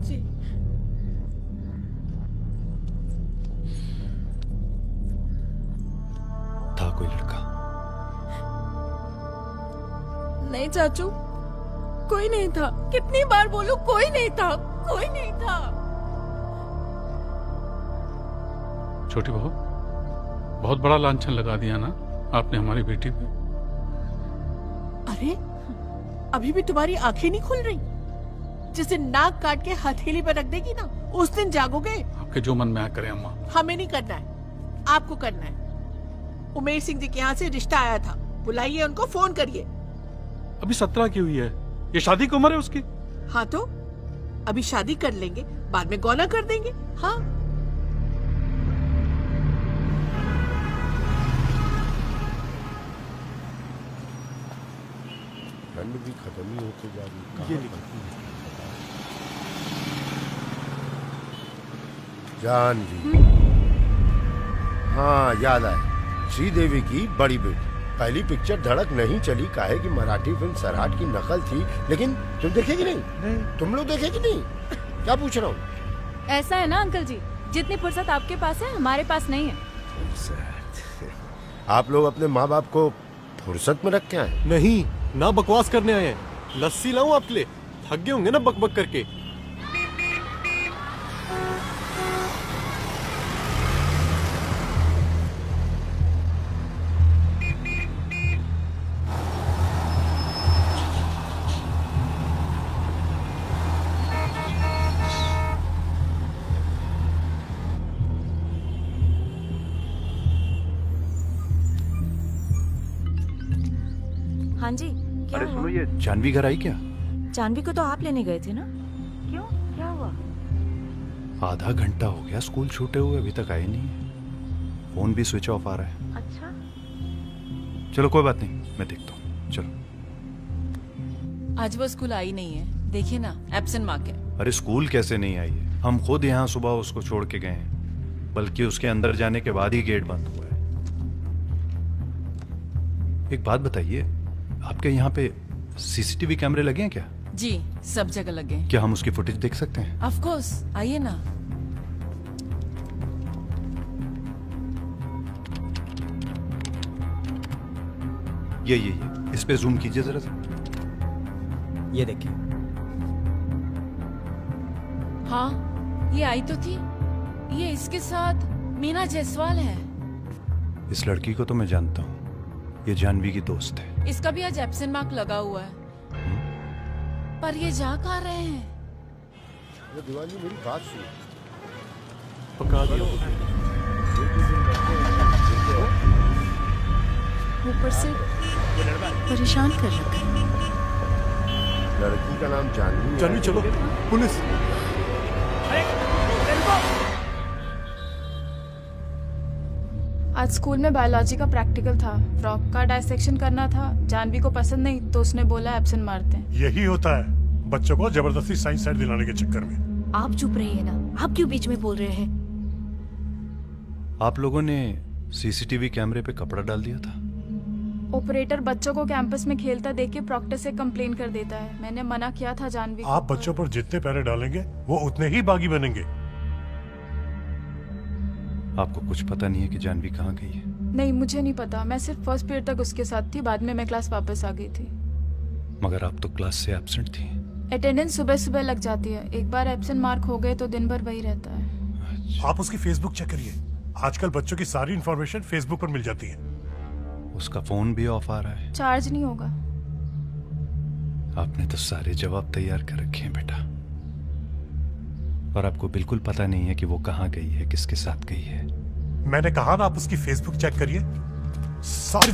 जी। कोई लड़का? नहीं चाचू, कोई नहीं था। कितनी बार बोलूं, कोई नहीं था, कोई नहीं था। छोटी बहू, बहुत बड़ा लांछन लगा दिया ना आपने हमारी बेटी पे। अरे अभी भी तुम्हारी आंखें नहीं खुल रही? जिसे नाक काट के हथेली पर रख देगी ना, उस दिन जागोगे। आपके जो मन में आया करें अम्मा। हमें नहीं करना है, आपको करना है। उमेर सिंह जी के यहाँ से रिश्ता आया था, बुलाइए उनको, फोन करिए। अभी 17 की हुई है, ये शादी की उम्र है उसकी। हाँ तो अभी शादी कर लेंगे, बाद में गौना कर देंगे। हाँ ठंड भी खत्म ही होती जा रही है। जानवी, हाँ याद आया, श्रीदेवी की बड़ी बेटी। पहली पिक्चर धड़क नहीं चली, काहे कि मराठी फिल्म सरहाट की नकल थी। लेकिन तुम देखेगी नहीं? तुम लोग देखेगी नहीं? क्या पूछ रहा हूँ? ऐसा है ना अंकल जी, जितनी फुर्सत आपके पास है हमारे पास नहीं है। आप लोग अपने माँ बाप को फुर्सत में रख के आए? नहीं, ना बकवास करने आए हैं। लस्सी लाऊं आपके लिए? थक गए होंगे ना बकबक करके। हाँ जी, क्या अरे हुआ? सुनो, ये जानवी घर आई क्या? जानवी को तो आप लेने गए थे ना? क्यों, क्या हुआ? आधा घंटा हो गया स्कूल छूटे हुए, अभी तक आई नहीं है। फोन भी स्विच ऑफ आ रहा है। अच्छा, चलो कोई बात नहीं, मैं देखता हूँ। चलो। आज वो स्कूल आई नहीं है, देखिए ना, एब्सेंट मार्क है। अरे स्कूल कैसे नहीं आई है? हम खुद यहाँ सुबह उसको छोड़ के गए हैं, बल्कि उसके अंदर जाने के बाद ही गेट बंद हुआ है। एक बात बताइए, आपके यहाँ पे सीसीटीवी कैमरे लगे हैं क्या? जी, सब जगह लगे हैं। क्या हम उसकी फुटेज देख सकते हैं? ऑफ कोर्स, आइए ना। ये इस पे जूम कीजिए जरा सा। ये देखिए। हाँ, ये आई तो थी। ये इसके साथ मीना जायसवाल है। इस लड़की को तो मैं जानता हूँ, ये जानवी की दोस्त है। इसका भी आज एब्सेंट मार्क लगा हुआ है। पर ये जा कहाँ रहे हैं? ये दीवानी मेरी बात सुनो। पका दिया। ऊपर से परेशान कर रखा है। लड़की का नाम जानवी है। जानवी, चलो पुलिस। आज स्कूल में बायोलॉजी का प्रैक्टिकल था, फ्रॉक का डायसेक्शन करना था। जानवी को पसंद नहीं तो उसने बोला एब्सेंट मारते हैं। यही होता है बच्चों को जबरदस्ती साइंस साइड दिलाने के चक्कर में। आप चुप रहिए ना, आप क्यों बीच में बोल रहे हैं? आप लोगों ने सीसीटीवी कैमरे पे कपड़ा डाल दिया था? ऑपरेटर बच्चों को कैंपस में खेलता देख के प्रॉक्टर से कंप्लेन कर देता है। मैंने मना किया था जानवी। आप बच्चों पर जितने पैरे डालेंगे वो उतने ही बागी बनेंगे। आपको कुछ पता नहीं है कि जानवी कहाँ गई है? नहीं, मुझे नहीं पता। मैं सिर्फ फर्स्ट पीरियड तक उसके साथ थी, बाद में मैं क्लास वापस आ गई थी। मगर आप तो क्लास से एब्सेंट थी। अटेंडेंस सुबह सुबह लग जाती है, एक बार एब्सेंट मार्क हो गए तो दिन भर वही रहता है। आप उसकी फेसबुक चेक करिए, आजकल बच्चों की सारी इंफॉर्मेशन फेसबुक पर मिल जाती है। उसका फोन भी ऑफ आ रहा है। चार्ज नहीं होगा। आपने तो सारे जवाब तैयार कर रखे हैं बेटा, और आपको बिल्कुल पता नहीं है कि वो कहाँ गई है, किसके साथ गई है। मैंने कहा ना आप उसकी फेसबुक चेक करिए। सारी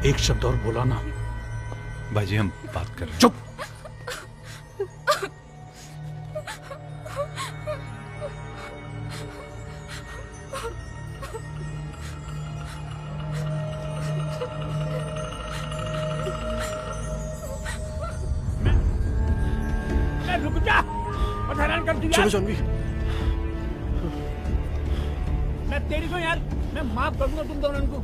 एक शब्द और बोला ना। बाजी, हम बात कर रहे हैं। चुप। रुक जा, और हैरान कर दिया। चलो जानवी। मैं तेरी को यार, मैं माफ कर दूंगा तुम दोनों को।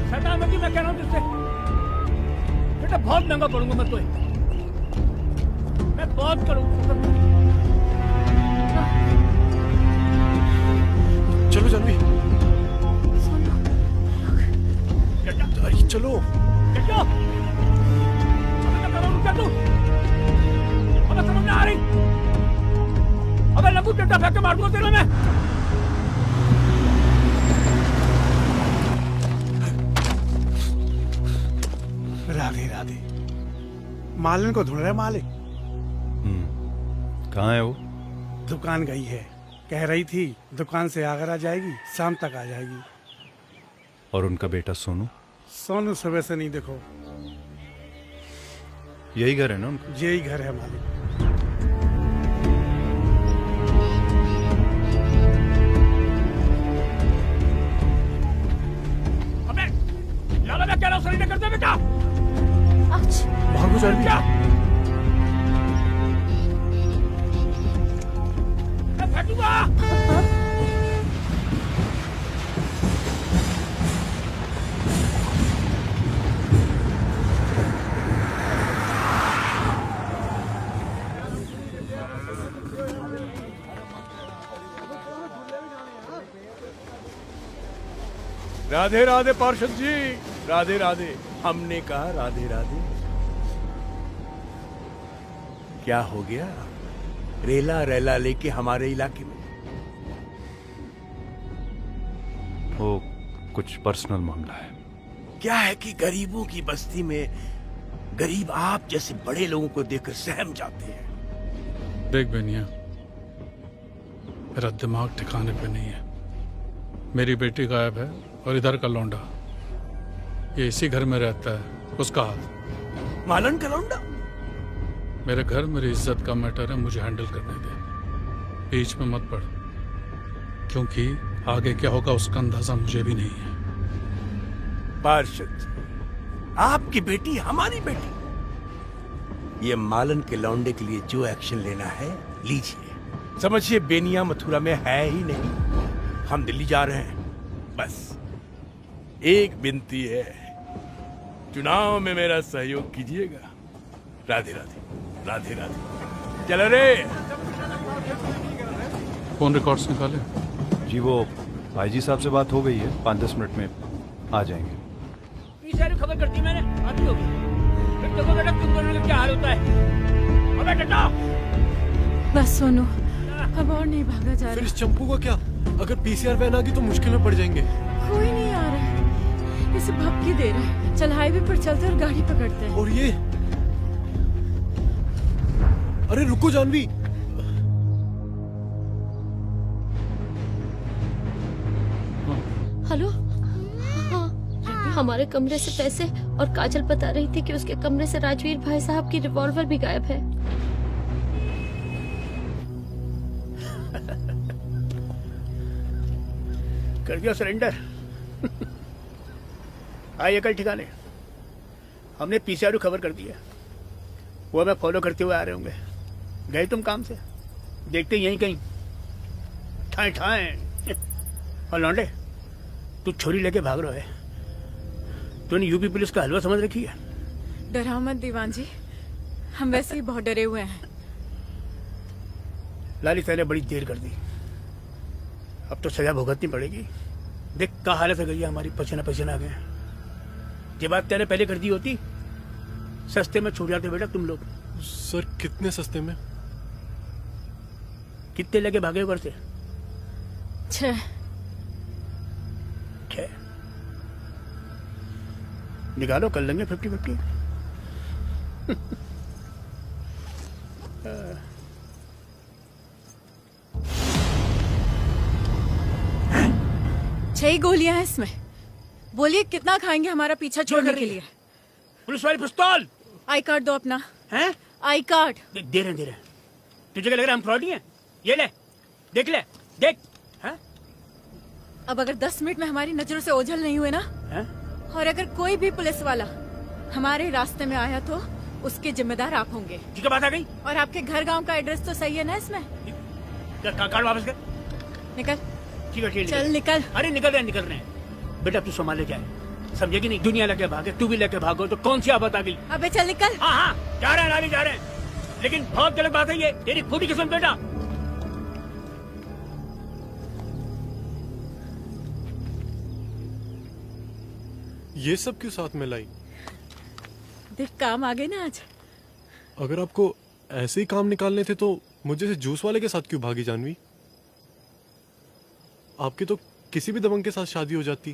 शैतान मत, मैं कह रहा हूँ तुझसे बेटा, बहुत महंगा पड़ूंगा मैं तुम्हें। मैं बहुत करूँगा। फायरिंग। अबे लंबू डंडा फेंक के मार दूंगा तेरा मैं। राधे राधे। मालन को ढूंढ रहा है मालिक। कहाँ है वो? दुकान गई है, कह रही थी दुकान से आगरा जाएगी, शाम तक आ जाएगी। और उनका बेटा सोनू? सोनू सुबह से नहीं देखो। यही घर है ना उनका? यही घर है मालिक। अबे लाला मैं कह रहा हूँ सरेंडर कर दे बेटा। भागो जल्दी। क्या? फेंकूंगा। राधे राधे पार्षद जी, राधे राधे। हमने कहा राधे राधे। क्या हो गया? रेला रेला लेके हमारे इलाके में? वो कुछ पर्सनल मामला है। क्या है कि गरीबों की बस्ती में गरीब आप जैसे बड़े लोगों को देखकर सहम जाते हैं। देख बेनिया, मेरा दिमाग ठिकाने पे नहीं है। मेरी बेटी गायब है और इधर का लौंडा ये इसी घर में रहता है, उसका हाथ। मालन का लौंडा? मेरे घर मेरी इज्जत का मैटर है, मुझे हैंडल करने दे, बीच में मत पड़, क्योंकि आगे क्या होगा उसका अंदाजा मुझे भी नहीं है। पार्षद, आपकी बेटी हमारी बेटी। ये मालन के लौंडे के लिए जो एक्शन लेना है लीजिए। समझिए बेनिया मथुरा में है ही नहीं। हम दिल्ली जा रहे हैं। बस एक विनती है, चुनाव में मेरा सहयोग कीजिएगा। राधे राधे, राधे राधे। चलो रे। फोन रिकॉर्ड्स निकाले? जी वो आईजी साहब से बात हो गई है, 5-10 मिनट में आ जाएंगे। पीछे खबर करती मैंने, आती होगी। फिर देखो बेटा तुम दोनों का क्या हाल होता है। अबे बेटा बस सोनू, अब और नहीं भागा जा रहा। फिर इस चंपू का क्या? अगर पीसीआर वैन आ गई तो मुश्किल में पड़ जाएंगे। कोई नहीं आ रहा है, इसे भपकी दे रहा है। चल हाईवे पर चलते और गाड़ी पकड़ते हैं। और ये, अरे रुको जानवी। हेलो। हाँ, हमारे कमरे से पैसे और काजल बता रही थी कि उसके कमरे से राजवीर भाई साहब की रिवॉल्वर भी गायब है। कर दिया सरेंडर। आइए कल ठिकाने। हमने पीसीआर को खबर कर दी है, वो हमें फॉलो करते हुए आ रहे होंगे। गए तुम काम से, देखते यहीं कहीं ठाए ठाए। और लौंडे, तू छोरी लेके भाग रहा है। तूने यूपी पुलिस का हलवा समझ रखी है। डराओ मत दीवान जी, हम वैसे ही बहुत डरे हुए हैं। लाली तैने बड़ी देर कर दी, अब तो सजा भुगतनी पड़ेगी। देख क्या हालत हो गई है हमारी, पसीना पसीना आ गए। ये बात तेने पहले कर दी होती, सस्ते में छूट जाते बेटा तुम लोग। सर कितने सस्ते में? कितने लगे भागे घर से? 6। निकालो, कर लेंगे 50-50। छह गोलियां हैं इसमें। बोलिए कितना खाएंगे हमारा पीछा छोड़ने के लिए? पुलिस वाली पिस्तौल। आई कार्ड दो अपना। हैं? I card. दे रहे हैं। तुझे क्या लग रहा है हम फ्रॉडी हैं? ये ले, देख ले, देख। हैं? अब अगर 10 मिनट में हमारी नजरों से ओझल नहीं हुए ना, हैं? और अगर कोई भी पुलिस वाला हमारे रास्ते में आया तो उसके जिम्मेदार आप होंगे। ठीक है, बात आ गई। और आपके घर गांव का एड्रेस तो सही है ना इसमें? कार्ड वापस कर। निकल। ठीक है, चल निकल। अरे निकल रहे हैं। बेटा तू संभाले जाए, समझेगी नहीं? दुनिया लेके भागे, तू भी लेके भागो तो कौन सी आफत आ गई? अबे चल निकल। हाँ, जा रहे हैं नाली, जा रहे हैं। लेकिन बहुत गलत बात है ये, तेरी फूटी किस्म बेटा। ये सब क्यों साथ में लाई? देख काम आ गए ना आज। अगर आपको ऐसे ही काम निकालने थे तो मुझे से जूस वाले के साथ क्यों भागी जानवी? आपकी तो किसी भी दबंग के साथ शादी हो जाती।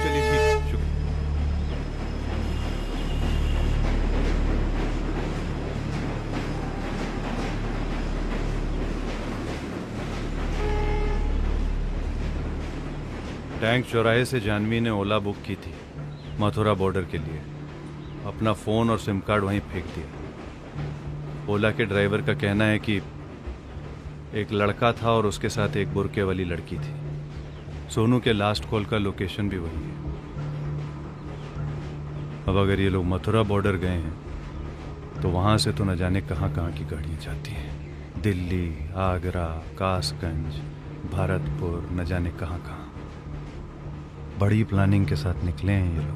चलिए ठीक, शुक्रिया। टैंक चौराहे से जानवी ने ओला बुक की थी मथुरा बॉर्डर के लिए। अपना फ़ोन और सिम कार्ड वहीं फेंक दिया। ओला के ड्राइवर का कहना है कि एक लड़का था और उसके साथ एक बुर्के वाली लड़की थी। सोनू के लास्ट कॉल का लोकेशन भी वही है। अब अगर ये लोग मथुरा बॉर्डर गए हैं तो वहाँ से तो न जाने कहाँ कहाँ की गाड़ियाँ जाती हैं। दिल्ली, आगरा, कासगंज, भरतपुर, न जाने कहाँ कहाँ। बड़ी प्लानिंग के साथ निकले हैं ये लोग।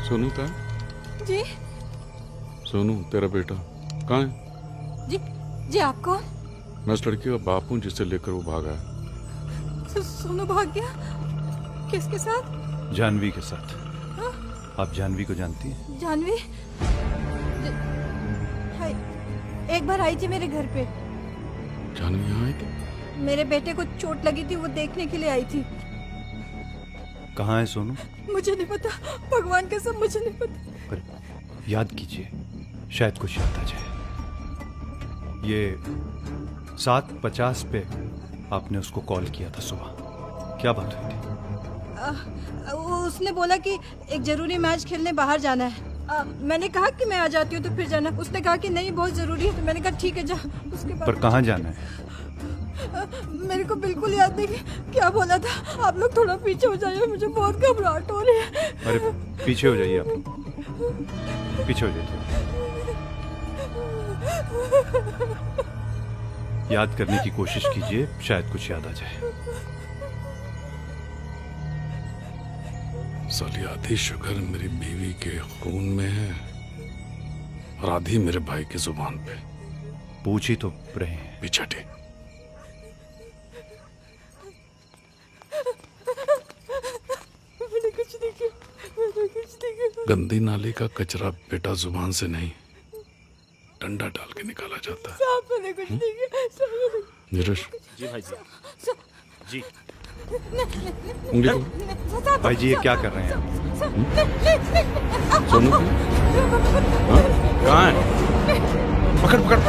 सोनू कहाँ? जी सोनू तेरा बेटा कहाँ है? जी जी आप कौन? मैं उस लड़की का बाप हूँ जिसे लेकर वो भागा है। सोनू भाग गया? किसके साथ? जानवी के साथ। हाँ? आप जानवी को जानती हैं? जानवी हाय, एक बार आई थी मेरे घर पे। जानवी यहाँ आई थी? मेरे बेटे को चोट लगी थी, वो देखने के लिए आई थी। कहाँ है सोनू? मुझे नहीं पता, भगवान कसम मुझे नहीं पता। पर याद कीजिए, शायद कुछ याद आ जाए। ये 7:50 पे आपने उसको कॉल किया था सुबह। क्या बात हुई थी? उसने बोला कि एक जरूरी मैच खेलने बाहर जाना है। मैंने कहा कि मैं आ जाती हूँ तो फिर जाना। उसने कहा कि नहीं बहुत जरूरी है, तो मैंने कहा ठीक है जा। उसके बाद पर कहाँ जाना है? मेरे को बिल्कुल याद नहीं क्या बोला था। आप लोग थोड़ा पीछे हो जाइए, मुझे बहुत घबराहट हो रही है। अरे पीछे हो जाइए, आप पीछे हो जाइए। याद करने की कोशिश कीजिए, शायद कुछ याद आ जाए। साली आधी शुगर मेरी बीवी के खून में है और आधी मेरे भाई की जुबान पे। पूछ ही तो रहे हैं। पीछे हटे। गंदी नाली का कचरा बेटा जुबान से नहीं डंडा डाल के निकाला जाता है। मैंने कुछ नहीं किया। नीरज जी भाई जी। जी उंगली को। भाई जी ये क्या कर रहे हैं आप? सोनू कहाँ है? पकड़ पकड़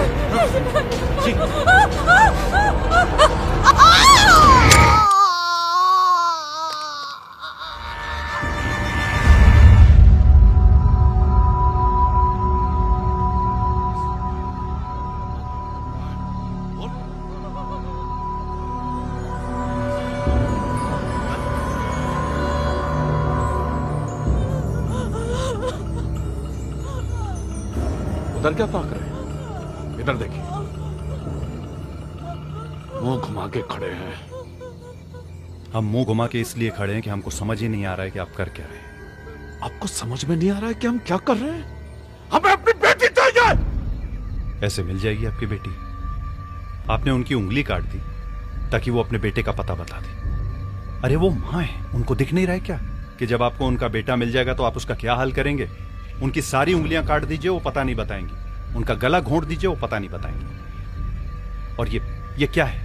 जी। उधर क्या ताक रहे हैं? इधर देखिए, मुंह घुमा के खड़े हैं। हम मुंह घुमा के इसलिए खड़े हैं कि हमको समझ ही नहीं आ रहा है कि आप कर क्या रहे हैं। आपको समझ में नहीं आ रहा है कि हम क्या कर रहे हैं? हमें अपनी बेटी चाहिए। ऐसे मिल जाएगी आपकी बेटी? आपने उनकी उंगली काट दी ताकि वो अपने बेटे का पता बता दे। अरे वो माँ है, उनको दिख नहीं रहा है क्या कि जब आपको उनका बेटा मिल जाएगा तो आप उसका क्या हाल करेंगे? उनकी सारी उंगलियां काट दीजिए, वो पता नहीं बताएंगी। उनका गला घोंट दीजिए, वो पता नहीं बताएंगे। और ये क्या है?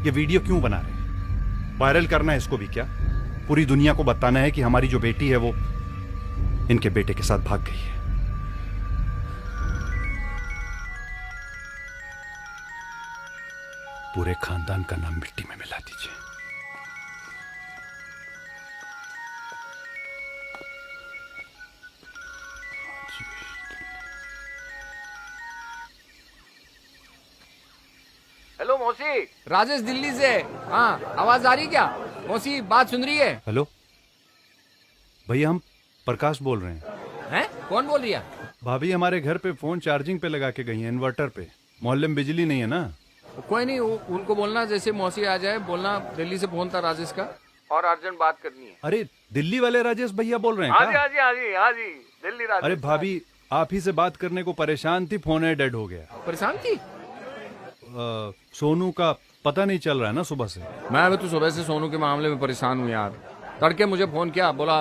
ये वीडियो क्यों बना रहे हैं? वायरल करना है इसको भी क्या? पूरी दुनिया को बताना है कि हमारी जो बेटी है वो इनके बेटे के साथ भाग गई है। पूरे खानदान का नाम मिट्टी में मिला दीजिए। हेलो मौसी, राजेश दिल्ली से। हाँ, आवाज आ रही क्या? मौसी बात सुन रही है? हेलो भैया, हम प्रकाश बोल रहे हैं। हैं? कौन बोल रही है? भाभी हमारे घर पे फोन चार्जिंग पे लगा के गई हैं, इन्वर्टर पे। मोहल्ले में बिजली नहीं है ना। कोई नहीं, उनको बोलना जैसे मौसी आ जाए, बोलना दिल्ली से फोन था राजेश का और अर्जेंट बात करनी है। अरे दिल्ली वाले राजेश भैया बोल रहे हैं हाँ जी, क्या? हाँ जी, हाँ जी, हाँ जी, दिल्ली राजेश। अरे भाभी आप ही से बात करने को परेशान थी, फोन है डेड हो गया। परेशान थी? सोनू का पता नहीं चल रहा है ना सुबह से। मैं अभी तो सुबह से सोनू के मामले में परेशान हूँ यार। तड़के मुझे फोन किया, बोला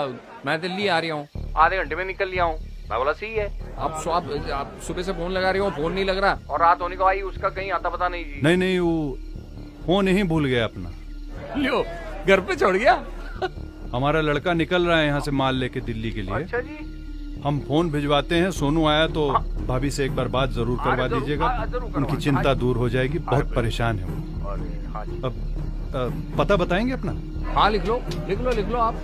मैं दिल्ली आ रही हूँ, आधे घंटे में निकल लिया हूँ। मैं बोला सही है। आप सुबह से फोन लगा रही हो, फोन नहीं लग रहा, और रात होने को आई उसका कहीं आता पता नहीं जी। नहीं, वो फोन यहीं भूल गया अपना। लो, घर पे छोड़ गया। हमारा लड़का निकल रहा है यहाँ से माल लेके दिल्ली के लिए। अच्छा जी। हम फोन भिजवाते हैं, सोनू आया तो भाभी से एक बार बात जरूर करवा दीजिएगा, उनकी चिंता दूर हो जाएगी, बहुत परेशान है वो। अब पता बताएंगे अपना? हाँ लिख लो, लिख लो, लिख लो आप।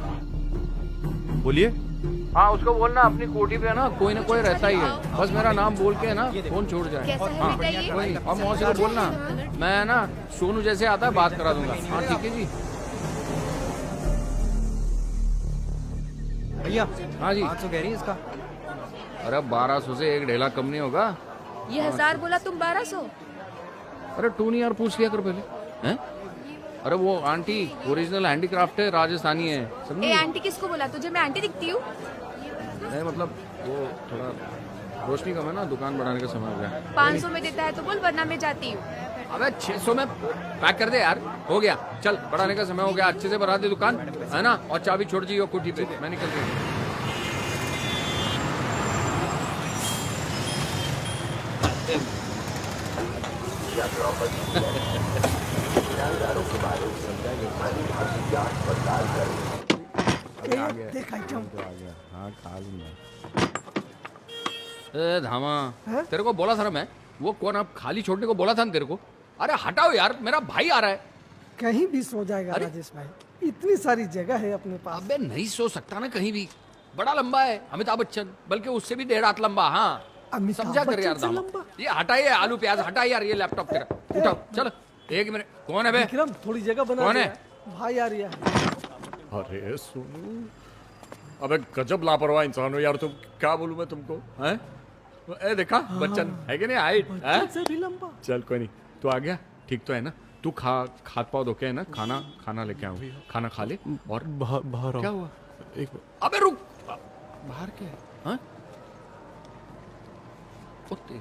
बोलिए। हाँ, उसको बोलना अपनी कोठी पे है ना कोई रहता ही है, बस मेरा नाम बोल के है ना फोन छोड़ जाए। हाँ कोई नहीं, और मौसी को बोलना मैं है ना सोनू जैसे आता है बात करा दूंगा। हाँ ठीक है जी। भैया हाँ जी, 500 कह रही है इसका। अरे 1200 से एक ढेला कम नहीं होगा। ये 1000 बोला, तुम 1200। अरे तू नहीं यार, पूछ लिया कर पहले। हैं? अरे वो आंटी ओरिजिनल हैंडीक्राफ्ट है, राजस्थानी है, समझी? ए आंटी किसको बोला? तुझे मैं आंटी दिखती हूँ? नहीं मतलब वो थोड़ा रोशनी कम है ना, दुकान बढ़ाने का समय हो गया। 500 में देता है तो बोल, वरना मैं जाती हूँ। अबे 600 में पैक कर दे यार, हो गया। चल, बढ़ाने का समय हो गया, अच्छे से बढ़ा दे दुकान, है ना, और चाबी छोड़ जाइए कोठी पे, मैं निकल रही हूँ। धामा, तेरे को बोला था ना मैं, वो कौन आप खाली छोड़ने को बोला था ना तेरे को। अरे हटाओ यार, मेरा भाई आ रहा है। कहीं भी सो जाएगा राजेश भाई, इतनी सारी जगह है अपने पास। अबे नहीं सो सकता ना कहीं भी, बड़ा लंबा है अमिताभ बच्चन, बल्कि उससे भी 1.5 हाथ लंबा। हाँ समझा कर यार धामा। ये हटाइए आलू प्याज, हटाइए यार ये लैपटॉप तेरा, उठाओ। चलो 1 मिनट, कौन है बे? विक्रम थोड़ी जगह बना, कौन है? भाई आ रही है। अरे सोनू, अबे गजब लापरवाह इंसान हो यार तुम, क्या बोलूं मैं तुमको, हैं? ए देखा बच्चन है कि नहीं, हाइट से भी लंबा। चल कोई नहीं, तू आ गया, ठीक तो है ना? तू हाथ पाँव धो के है ना, खाना लेके आऊँ, खाना खा ले। और बाहर क्या हुआ? अबे रुक, बाहर क्या है? हाँ? ओ तेरी,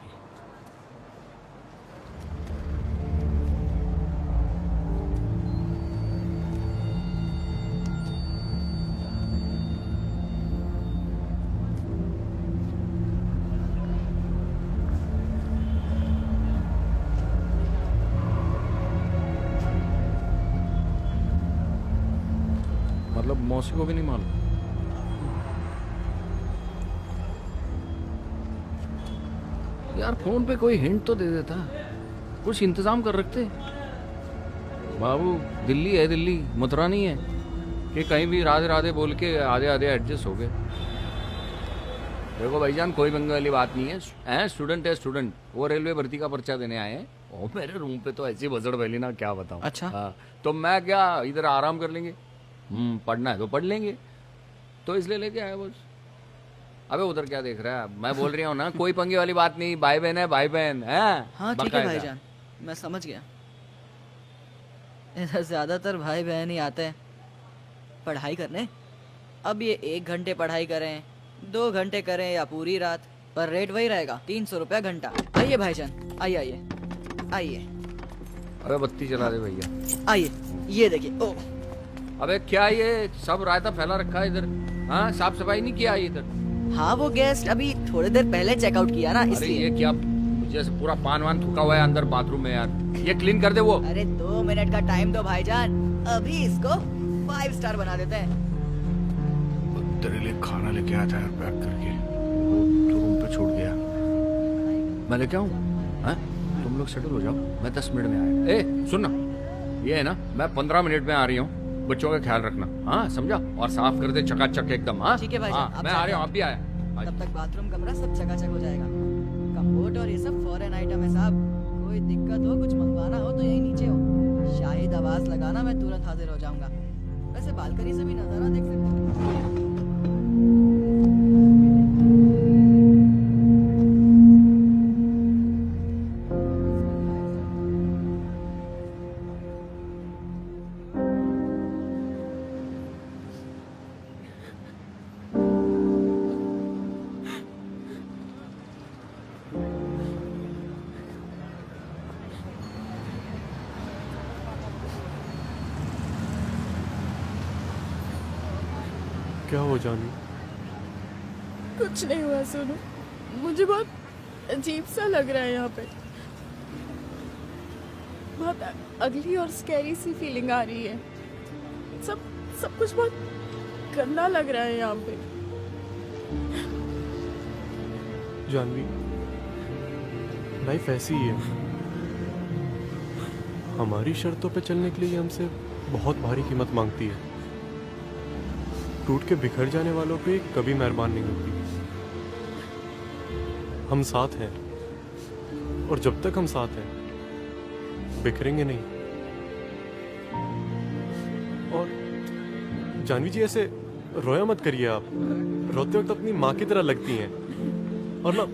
मतलब मौसी को भी नहीं मालूम? यार फोन पे कोई हिंट तो दे देता, कुछ इंतजाम कर रखते। बाबू दिल्ली है, दिल्ली मथुरा नहीं है कि कहीं भी राधे राधे बोल के आधे आधे एडजस्ट हो गए। देखो भाईजान, कोई पंगे वाली बात नहीं है, स्टूडेंट है स्टूडेंट, वो रेलवे भर्ती का पर्चा देने आए हैं। और मेरे रूम पे तो ऐसी बजड़ फैली ना, क्या बताऊं। अच्छा। हाँ, तो मैं क्या इधर आराम कर लेंगे, पढ़ना है तो पढ़ लेंगे, तो इसलिए लेके आया बस। अबे उधर क्या देख रहा है, मैं बोल रही हूँ ना, कोई पंगे वाली बात नहीं, भाई बहन है, भाई बहन है। हाँ ठीक है भाईजान, मैं समझ गया। इधर ज्यादातर भाई बहन ही आते हैं पढ़ाई करने। अब ये 1 घंटे पढ़ाई करें, 2 घंटे करें या पूरी रात, पर रेट वही रहेगा, 300 रुपया घंटा। आइए भाईजान, आइए आइए आइए। अबे बत्ती चला दे भैया। आइए, ये देखिए। ओ अबे क्या ये सब रायता फैला रखा है इधर? हाँ, साफ सफाई नहीं किया इधर? हाँ, वो गेस्ट अभी थोड़ी देर पहले चेकआउट किया ना, इसलिए। अरे ये क्या, जैसे पूरा पान वान थूका हुआ है अंदर बाथरूम में यार, ये क्लीन कर दे वो। अरे 2 मिनट का टाइम दो भाईजान, अभी इसको 5 स्टार बना देते हैं। तेरे लिए खाना लेके आया था यार, पैक करके तो रूम पे छोड़ गया। मैं लेके आऊँ? तुम लोग सेटल हो जाओ, मैं 10 मिनट में आया। ए सुन ना, ये है ना, मैं 15 मिनट में आ रही हूँ, बच्चों का ख्याल रखना, हाँ समझा? और साफ कर दे चकाचक एकदम। हाँ ठीक है भाईजान, मैं आ रहा हूँ, आप भी आया। तब तक बाथरूम कमरा सब चकाचक हो जाएगा। कम्फर्ट और ये सब फॉरेन आइटम है साहब, कोई दिक्कत हो, कुछ मंगवाना हो तो यही नीचे हो। शाहिद आवाज लगाना, मैं तुरंत हाजिर हो जाऊंगा। वैसे बालकनी से भी नजारा देख सकते हो। क्या हो जानी? कुछ नहीं हुआ सोनू, मुझे बहुत अजीब सा लग रहा है यहाँ पे। बहुत अगली और स्कैरी सी फीलिंग आ रही है। सब कुछ बहुत गंदा लग रहा है यहाँ पे। जानवी, लाइफ ऐसी ही है। हमारी शर्तों पे चलने के लिए हमसे बहुत भारी कीमत मांगती है। टूट के बिखर जाने वालों पे कभी मेहरबान नहीं होती। हम साथ हैं और जब तक हम साथ हैं बिखरेंगे नहीं। और जानवी जी, ऐसे रोया मत करिए आप। रोते वक्त अपनी माँ की तरह लगती हैं और ना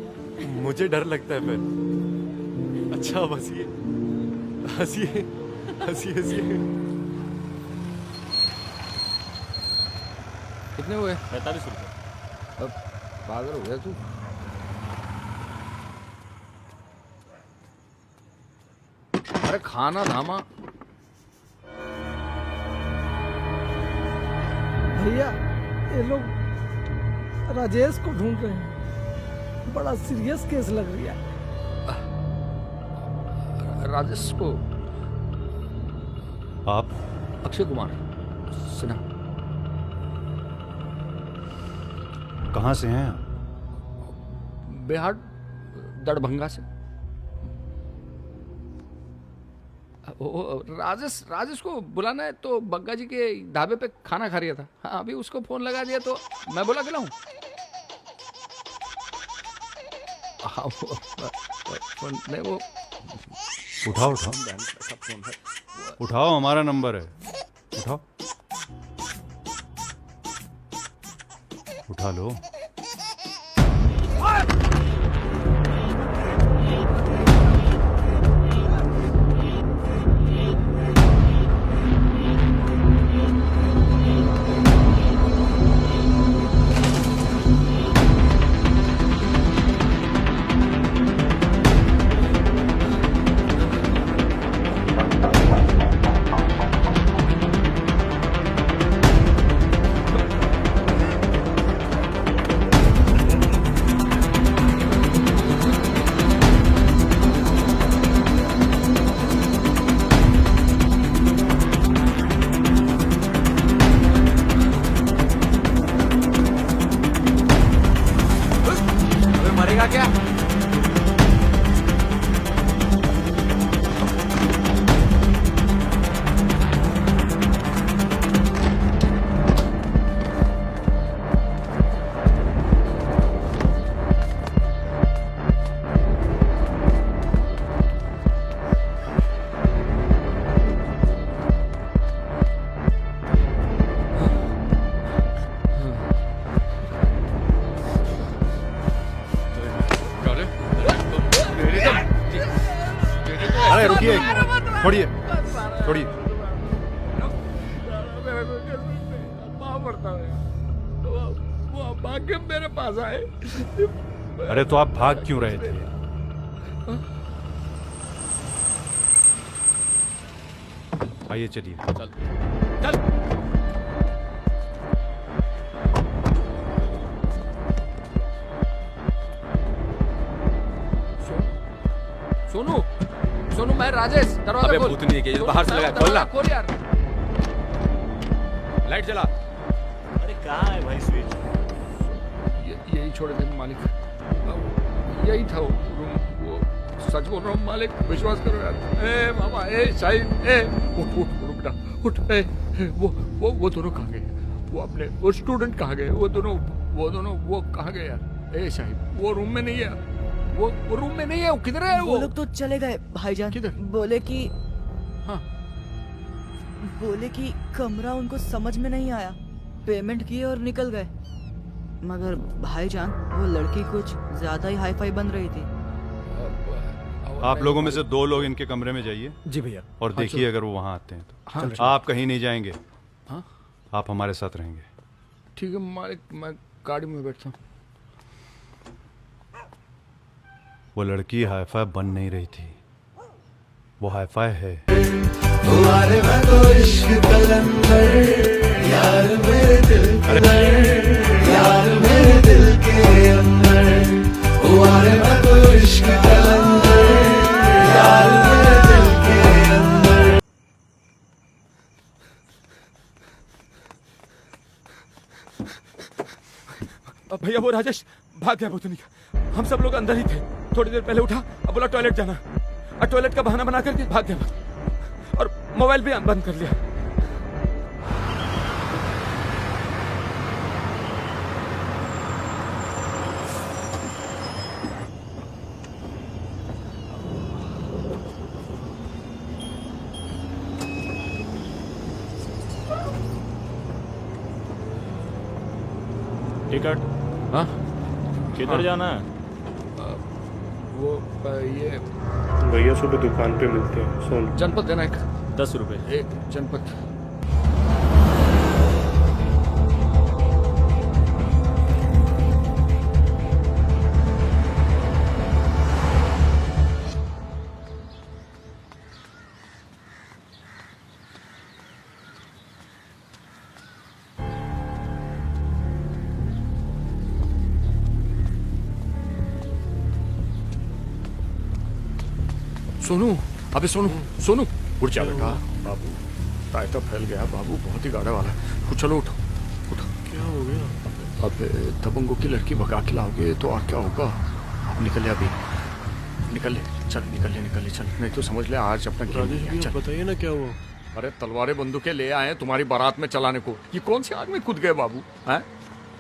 मुझे डर लगता है फिर। अच्छा हंसिए हंसिए हंसिए हंसिए। कितने हुए? 45 रुपए। अब पागल हो गया तू। अरे खाना धामा। भैया, ये लोग राजेश को ढूंढ रहे हैं। बड़ा सीरियस केस लग रही है। राजेश को? आप? अक्षय कुमार सिन्हा। कहाँ से हैं आप? बिहार, दरभंगा से। राजेश को बुलाना है तो बग्गा जी के ढाबे पे खाना खा रहा था। हाँ, अभी उसको फोन लगा दिया तो मैं बोला के लाऊं। नहीं वो उठाओ उठाओ, हमारा नंबर है। उठाओ, उठा लो। अरे रुकिए, छोड़िए छोड़िए। वो भाग के मेरे पास आए। अरे तो आप भाग क्यों रहे थे? आइए चलिए। चल चल। सोनू सोनू, मैं राजेश। दरवाजा अबे खोल। भूतनी के बाहर से लगा, खोलना। खोल यार। लाइट जला। अरे कहाँ है भाई स्विच? यही छोड़े थे मालिक, यही था वो रूम। वो सच बोल रहा हूँ मालिक, विश्वास करो यार। ए बाबा, ए शाहिद, ए उठ उठ रुक ना, उठ। ए वो दोनों कहाँ गए? वो अपने वो स्टूडेंट कहाँ गए? वो दोनों वो कहाँ गए यार? ए शाहिद, वो रूम में नहीं है, वो रूम में नहीं है। वो किधर है? वो लोग तो चले गए भाईजान। किधर? बोले कि हाँ बोले कि कमरा उनको समझ में नहीं आया, पेमेंट किए और निकल गए। मगर भाईजान वो लड़की कुछ ज्यादा ही हाईफाई बन रही थी। आप लोगों में से 2 लोग इनके कमरे में जाइए। जी भैया। और देखिए अगर वो वहाँ आते हैं तो। हाँ, आप कहीं नहीं जाएंगे। हाँ? आप हमारे साथ रहेंगे। ठीक है मालिक, मैं गाड़ी में बैठता हूँ। वो लड़की हाईफाई बन नहीं रही थी, वो हाईफाई है। भैया वो राजेश भाग गया भूतनी का। हम सब लोग अंदर ही थे। थोड़ी देर पहले उठा, अब बोला टॉयलेट जाना, और टॉयलेट का बहाना बना करके भाग गया और मोबाइल भी बंद कर लिया। टिकट? हाँ? किधर जाना है? वो ये भैया सुबह दुकान पे मिलते हैं। सोन जनपद देना एक। 10 रुपए। एक जनपद। सोनू, अबे सोनू, सोनू उठ जा बेटा। बाबू तायता फैल गया बाबू, बहुत ही गाढ़ा वाला है। चलो उठो उठो। क्या हो गया? अब दबंगों की लड़की भगा के लाओगे तो और क्या होगा? अब निकल ले, अभी निकल ले, चल निकल ले, निकल ले, चल। नहीं तो समझ ले आज अपना गेम। बताइए ना क्या हुआ? अरे तलवारें बंदूकें ले आए तुम्हारी बारात में चलाने को। ये कौन सी आग में कूद गए बाबू हैं?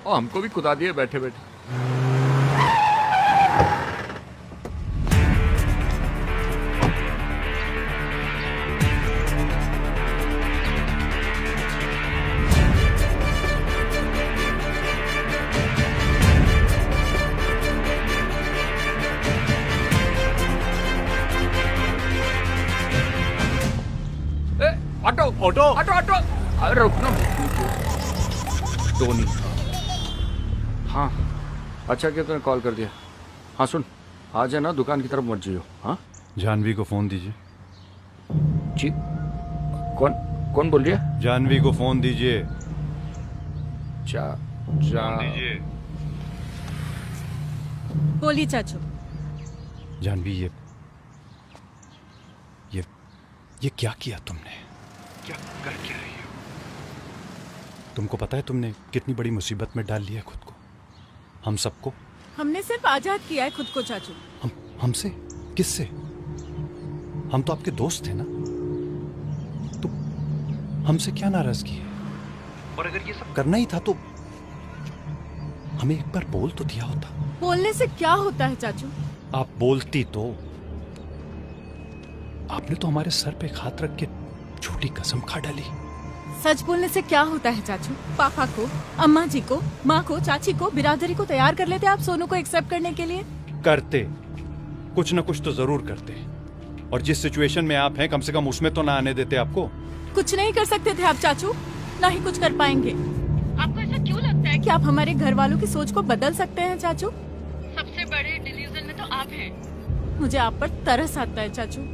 और हमको भी कुदा दिए बैठे बैठे। ऑटो ऑटो ऑटो ऑटो, अरे रुकना। टोनी। हाँ अच्छा क्या तूने कॉल कर दिया। हाँ सुन, आज है ना दुकान की तरफ मत जाइयो। हाँ जानवी को फोन दीजिए। जी कौन कौन बोल रही है? जानवी को फोन दीजिए। दीजिए। बोलिए चाचू। जानवी ये क्या किया तुमने? क्या कर क्या रही हो? तुमको पता है तुमने कितनी बड़ी मुसीबत में डाल लिया खुद को, हम सबको। हमने सिर्फ आजाद किया है खुद को चाचू। हमसे? किससे? हम तो आपके दोस्त थे ना, तो हमसे क्या नाराजगी है? और अगर ये सब करना ही था तो हमें एक बार बोल तो दिया होता। बोलने से क्या होता है चाचू? आप बोलती तो। आपने तो हमारे सर पे हाथ रख के झूठी कसम खा डाली। सच बोलने से क्या होता है चाचू? पापा को, अम्मा जी को, माँ को, चाची को, बिरादरी को तैयार कर लेते आप सोनू को एक्सेप्ट करने के लिए। करते, कुछ न कुछ तो जरूर करते। और जिस सिचुएशन में आप हैं कम से कम उसमें तो ना आने देते आपको। कुछ नहीं कर सकते थे आप चाचू, ना ही कुछ कर पाएंगे। आपको ऐसा क्यों लगता है कि आप हमारे घर वालों की सोच को बदल सकते हैं चाचू? सबसे बड़े डिल्यूजन में तो आप हैं। मुझे आप पर तरस आता है चाचू।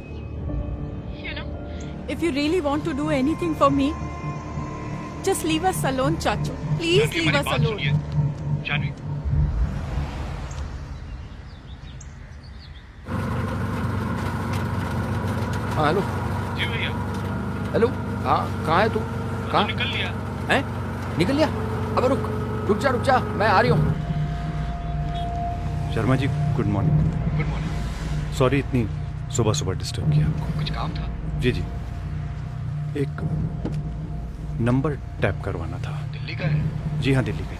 If you really want to do anything for me, just leave us alone, चाचू. Please leave us alone. Janvi. हाँ हेलो। जी भैया। हेलो, कहाँ है तू? कहाँ? निकल लिया। हैं? निकल लिया? अबे रुक जा, मैं आ रही हूँ। Sharma ji good morning. Good morning. Sorry इतनी सुबह सुबह डिस्टर्ब किया आपको। कुछ काम था? जी एक नंबर टैप करवाना था। दिल्ली का है? जी हाँ दिल्ली का।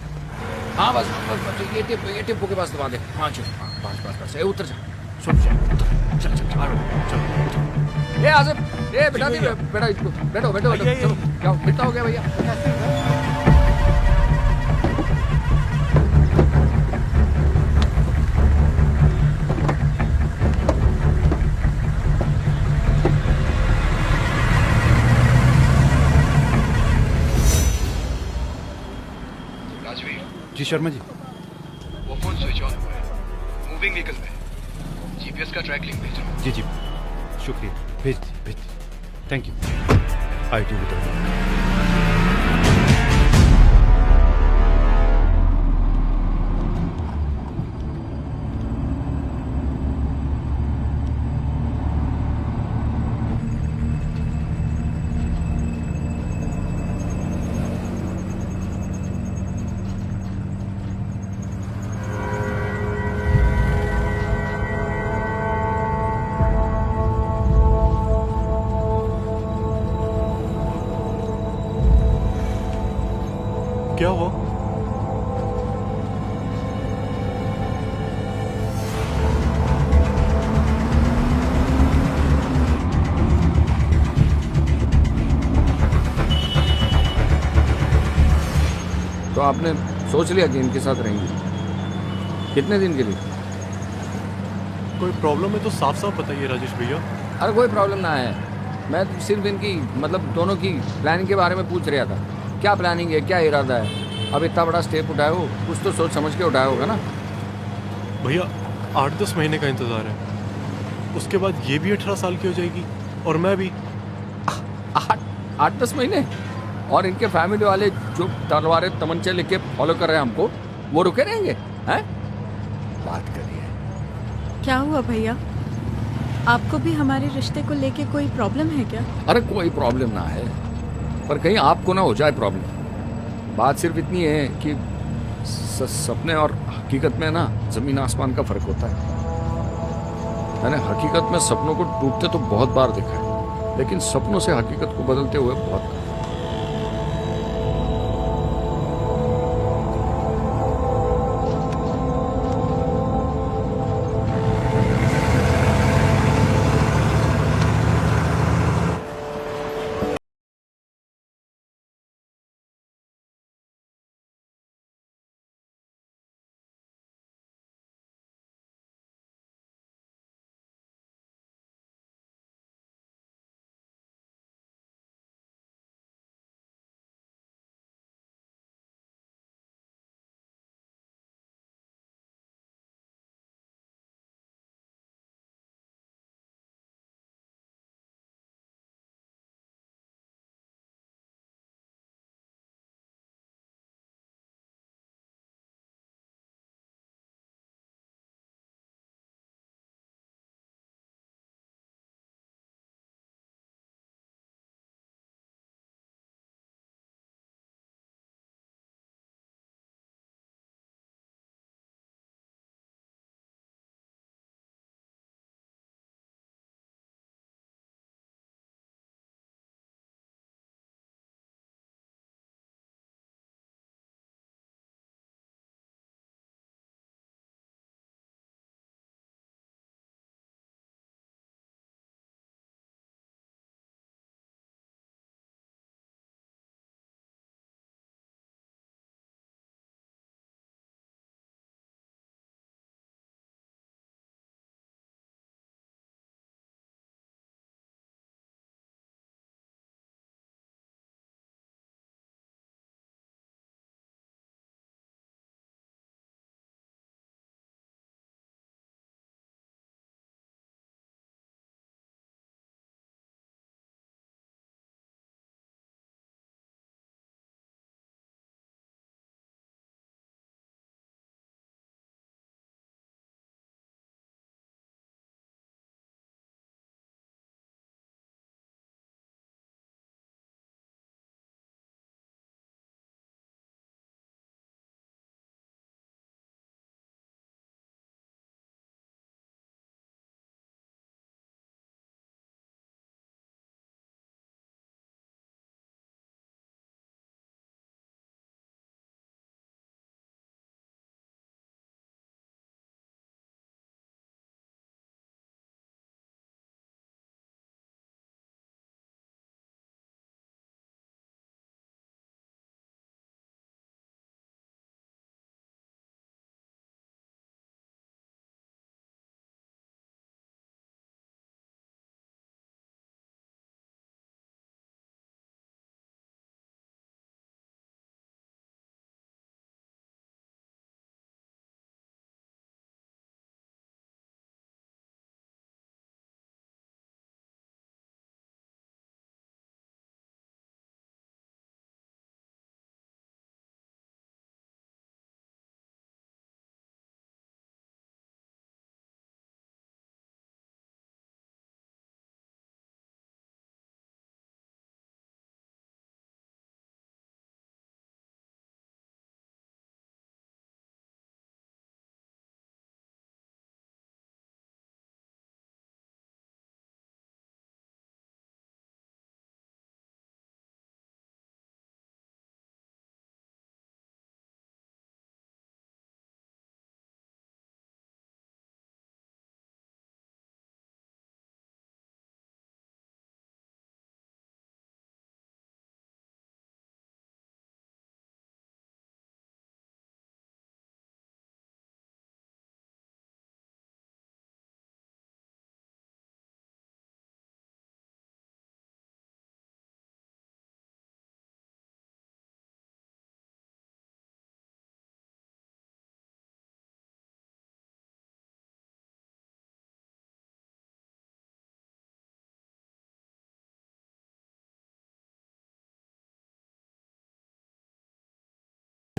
हाँ बस ये टिप्पो के पास दबा दे। हाँ चलो। बस ए उतर जा सुन जा चल चल चल ए आसिफ ए बिठा दी बेटा इसको बैठो बैठो बैठो चलो क्या कितना हो गया भैया जी शर्मा जी वो फोन स्विच ऑन हुआ है मूविंग व्हीकल में जीपीएस का ट्रैक लिंक भेज रहा हूं जी जी शुक्रिया भेज थैंक यू आई टी बता क्या हुआ? तो आपने सोच लिया कि इनके साथ रहेंगे कितने दिन के लिए? कोई प्रॉब्लम है तो साफ साफ बताइए राजेश भैया। अरे कोई प्रॉब्लम ना है, मैं सिर्फ इनकी मतलब दोनों की प्लानिंग के बारे में पूछ रहा था। क्या प्लानिंग है, क्या इरादा है? अब इतना बड़ा स्टेप उठाए हो, कुछ तो सोच समझ के उठाया होगा ना। भैया 8-10 महीने का इंतजार है, उसके बाद ये भी 18 साल की हो जाएगी और मैं भी। 8-10 महीने? और इनके फैमिली वाले जो तलवारें तमंचे लेके फॉलो कर रहे हैं हमको, वो रुके रहेंगे? हैं? बात करिए। क्या हुआ भैया, आपको भी हमारे रिश्ते को लेके कोई प्रॉब्लम है क्या? अरे कोई प्रॉब्लम ना है, पर कहीं आपको ना हो जाए प्रॉब्लम। बात सिर्फ इतनी है कि सपने और हकीकत में ना जमीन आसमान का फर्क होता है। मैंने हकीकत में सपनों को टूटते तो बहुत बार देखा है, लेकिन सपनों से हकीकत को बदलते हुए बहुत कम।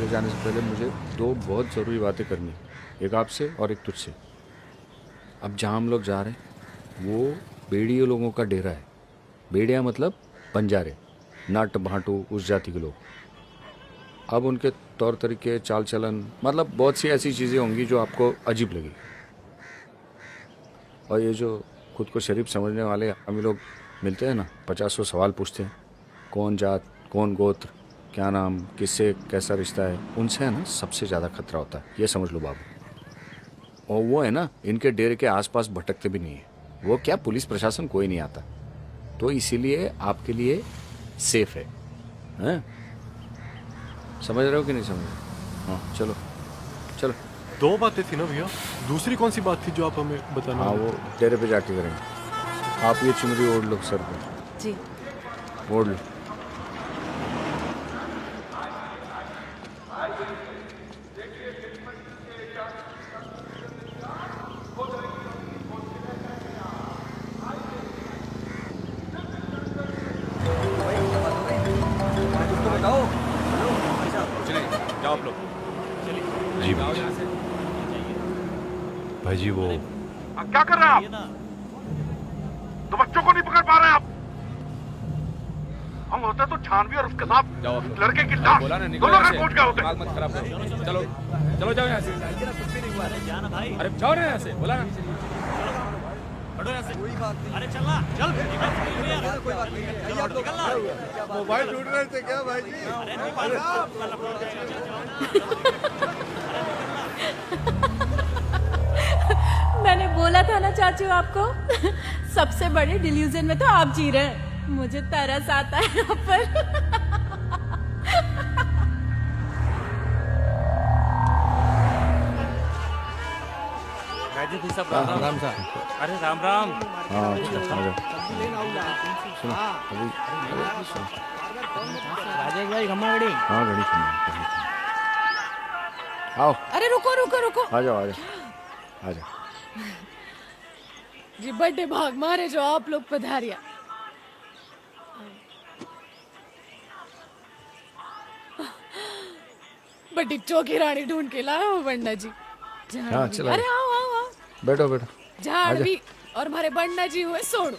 जाने से पहले मुझे दो बहुत ज़रूरी बातें करनी, एक आपसे और एक तुझसे। अब जहाँ हम लोग जा रहे हैं वो बेड़ियों लोगों का डेरा है। बेड़िया मतलब बंजारे, नट भाटू, उस जाति के लोग। अब उनके तौर तरीके, चाल चलन, मतलब बहुत सी ऐसी चीज़ें होंगी जो आपको अजीब लगेगी। और ये जो खुद को शरीफ समझने वाले हम लोग मिलते हैं ना, 50 सवाल पूछते हैं, कौन जात, कौन गोत्र, क्या नाम, किससे कैसा रिश्ता है, उनसे है ना सबसे ज़्यादा खतरा होता है, ये समझ लो बाबू। और वो है ना इनके डेरे के आसपास भटकते भी नहीं है। वो क्या, पुलिस प्रशासन कोई नहीं आता, तो इसीलिए आपके लिए सेफ है, हैं? समझ रहे हो कि नहीं समझ रहे? हाँ चलो चलो। 2 बातें थी ना भैया, दूसरी कौन सी बात थी जो आप हमें बताना? हाँ वो डेरे पे जाके करेंगे। आप ये चुनरी ओढ़ लो सर पे। जी ओढ़ लो। जाओ आप लोग। जी भाई जी वो क्या कर रहे हैं आप? तो बच्चों को नहीं पकड़ पा रहे हैं आप? हम होते तो छानवी और उसके साथ लड़के की लाश दोनों का कोच गए होते। मत खराब करो। चलो चलो जाओ यहाँ से। अरे जाओ ना यहाँ से, बोला ना। अरे चलना चल। मोबाइल ढूंढ रहे थे क्या भाई जी? मैंने बोला था ना चाचू आपको, सबसे बड़े डिल्यूजन में तो आप जी रहे हैं। मुझे तरस आता है यहाँ पर। राम राम साहब। अरे राम राम। हाँ सुनो अभी राजेश भाई खम्मा घड़ी। हाँ घड़ी खम्मा। आओ। अरे रुको रुको रुको। आ जाओ आ जाओ आ जाओ। जी बर्थडे भाग मारे जो आप लोग पधारिया। बड़ी चौकी रानी ढूंढ के लाया हो बन्ना जी। हाँ चला। अरे आओ आओ आओ। बैठो बैठो। झाड़ भी और हमारे बन्ना जी हुए सोनू।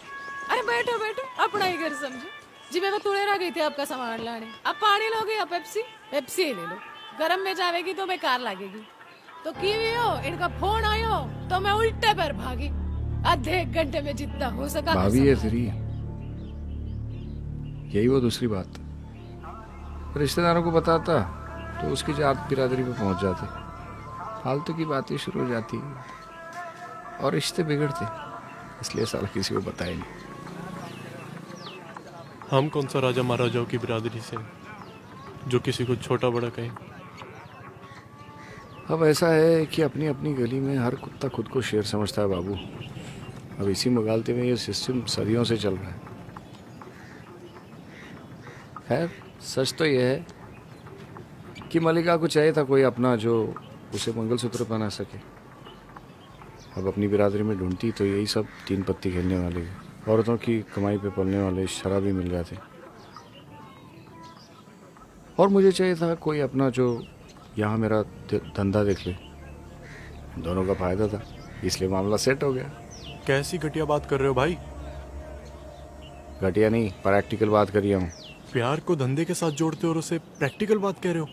अरे बैठो बैठो, अपना ही घर समझो जी। मैं तो तुड़े रह गई थी आपका सामान लाने। अब पानी लोगे या पेप्सी? पेप्सी ही ले लो, गरम में जावेगी तो बेकार लगेगी। तो की हो इनका फोन आयो तो मैं उल्टे पर भागी। आधे 1 घंटे में जितना हो सका। भाभी है तेरी, यही वो दूसरी बात। रिश्तेदारों को बताता तो उसकी जात बिरादरी पे पहुंच जाते, फालतू की बातें शुरू हो जाती और रिश्ते बिगड़ते। इसलिए साला किसी को बताया नहीं। हम कौन सा राजा महाराजाओं की बिरादरी से जो किसी को छोटा बड़ा कहें। अब ऐसा है कि अपनी अपनी गली में हर कुत्ता खुद को शेर समझता है बाबू। अब इसी मुगालते में ये सिस्टम सदियों से चल रहा है। खैर सच तो ये है कि मलिका को चाहिए था कोई अपना जो उसे मंगलसूत्र पहना सके। अब अपनी बिरादरी में ढूंढती तो यही सब 3 पत्ती खेलने वाले, औरतों की कमाई पे पलने वाले शराबी मिल जाते। और मुझे चाहिए था कोई अपना जो यहाँ मेरा धंधा देख ले। दोनों का फायदा था, इसलिए मामला सेट हो गया। कैसी घटिया बात कर रहे हो भाई? घटिया नहीं, प्रैक्टिकल बात करिए हूँ। प्यार को धंधे के साथ जोड़ते हो और उसे प्रैक्टिकल बात कह रहे हो?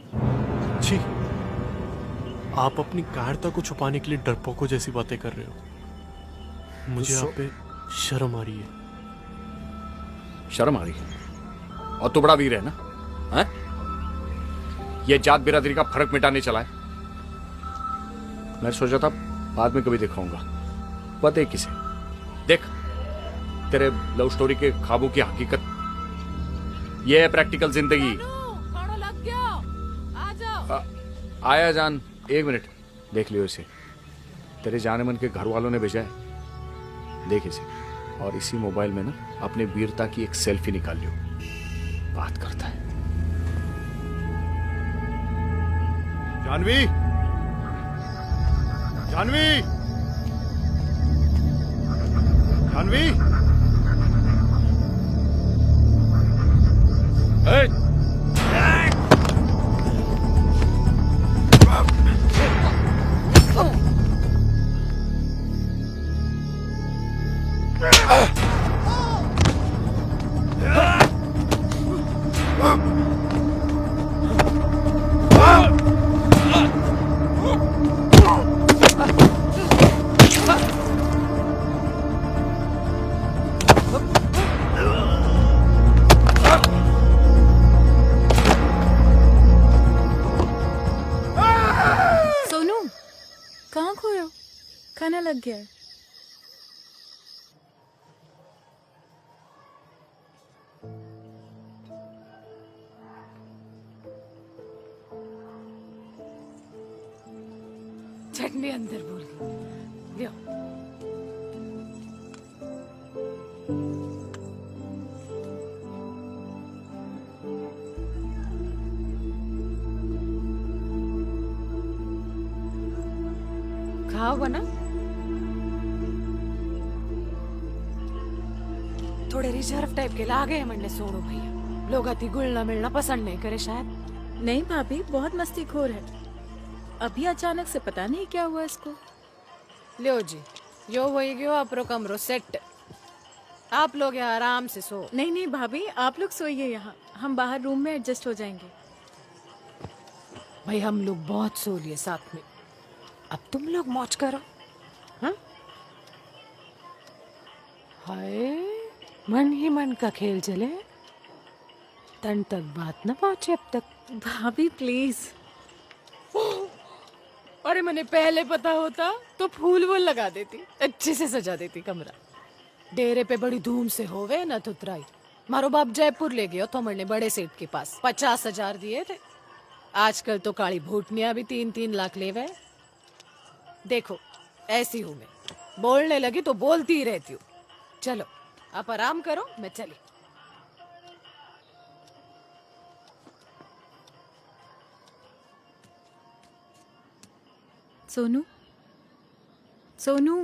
छी, आप अपनी कायरता को छुपाने के लिए डरपोकों जैसी बातें कर रहे हो। मुझे आप पे शर्म आ रही है। शर्म आ रही है? और तू बड़ा वीर है ना, है? ये जात बिरादरी का फर्क मिटाने चला है। मैं सोचा था बाद में कभी दिखाऊंगा। पता है किसे? देख तेरे लव स्टोरी के ख्वाबों की हकीकत ये है प्रैक्टिकल जिंदगी। खाना लग गया, आ जाओ। आया जान, 1 मिनट देख लियो इसे। तेरे जाने मन के घर वालों ने भेजा है, देख इसे। और इसी मोबाइल में ना अपने वीरता की एक सेल्फी निकाल लियो। बात करता है। जानवी, जानवी, जानवी। महीना लग गया है। चटनी अंदर भूल गई। लियो। खाओ बना। थोड़े रिजर्व टाइप के लागे म्हणले सोनू भैया। लोग अति गुलना मिलना पसंद नहीं करे शायद। नहीं भाभी, बहुत मस्तीखोर है। अभी अचानक से पता नहीं क्या हुआ इसको। लियो जी, यो वही गयो अपरो कमरो सेट। आप लोग यहाँ आराम से सो। नहीं नहीं भाभी, आप लोग सोइए यहाँ, हम बाहर रूम में एडजस्ट हो जाएंगे। भाई हम लोग बहुत सो लिए साथ में, अब तुम लोग मौज करो। हाँ? हाय, मन ही मन का खेल चले, तन तक बात न पहुंचे अब तक। भाभी प्लीज। अरे मैंने पहले पता होता तो फूल वूल लगा देती, अच्छे से सजा देती कमरा। डेरे पे बड़ी धूम से होवे न तुतराई। मारो बाप जयपुर ले गयो तो मरने बड़े सेठ के पास 50,000 दिए थे। आजकल तो काली भूटनिया भी 3-3 लाख ले वे। देखो ऐसी हूं मैं, बोलने लगी तो बोलती ही रहती हूँ। चलो आप आराम करो, मैं चली। सोनू, सोनू,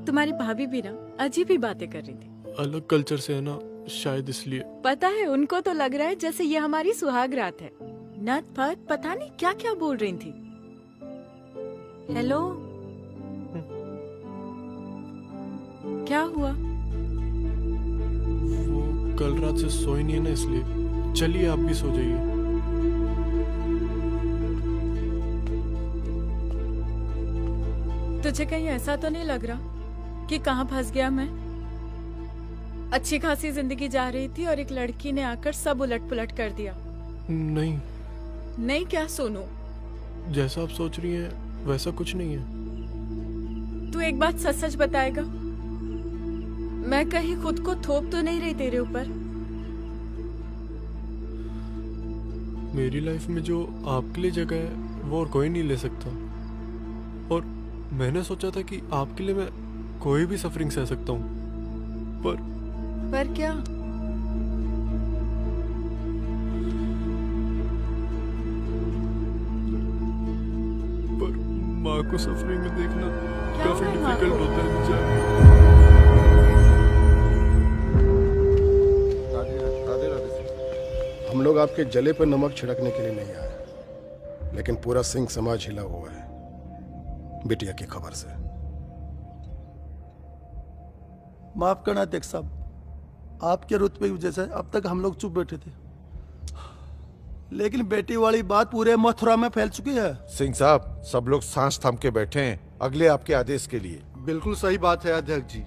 तुम्हारी भाभी भी ना अजीब ही बातें कर रही थी। अलग कल्चर से है ना, शायद इसलिए। पता है, उनको तो लग रहा है जैसे ये हमारी सुहाग रात है। नट फट पता नहीं क्या क्या बोल रही थी। हेलो, क्या हुआ? वो कल रात से सोई नहीं है ना, इसलिए। चलिए आप भी सो जाइए। तुझे कहीं ऐसा तो नहीं लग रहा कि कहाँ फंस गया मैं? अच्छी खासी जिंदगी जा रही थी और एक लड़की ने आकर सब उलट पुलट कर दिया। नहीं। नहीं क्या सोनू? जैसा आप सोच रही हैं वैसा कुछ नहीं है। तू एक बात सच सच बताएगा? मैं कहीं खुद को थोप तो नहीं रही तेरे ऊपर? मेरी लाइफ में जो आपके लिए जगह है वो और कोई नहीं ले सकता। और मैंने सोचा था कि आपके लिए मैं कोई भी सफरिंग सह सकता हूँ, पर क्या? पर माँ को सफरिंग में देखना काफी डिफिकल्ट होता है मुझे। राधे राधे। हम लोग आपके जले पर नमक छिड़कने के लिए नहीं आए, लेकिन पूरा सिंह समाज हिला हुआ है बिटिया की खबर से। माफ करना अध्यक्ष साहब, आपके रुतबे की वजह से अब तक हम लोग चुप बैठे थे, लेकिन बेटी वाली बात पूरे मथुरा में फैल चुकी है। सिंह साहब, सब लोग सांस थाम के बैठे हैं अगले आपके आदेश के लिए। बिल्कुल सही बात है अध्यक्ष जी।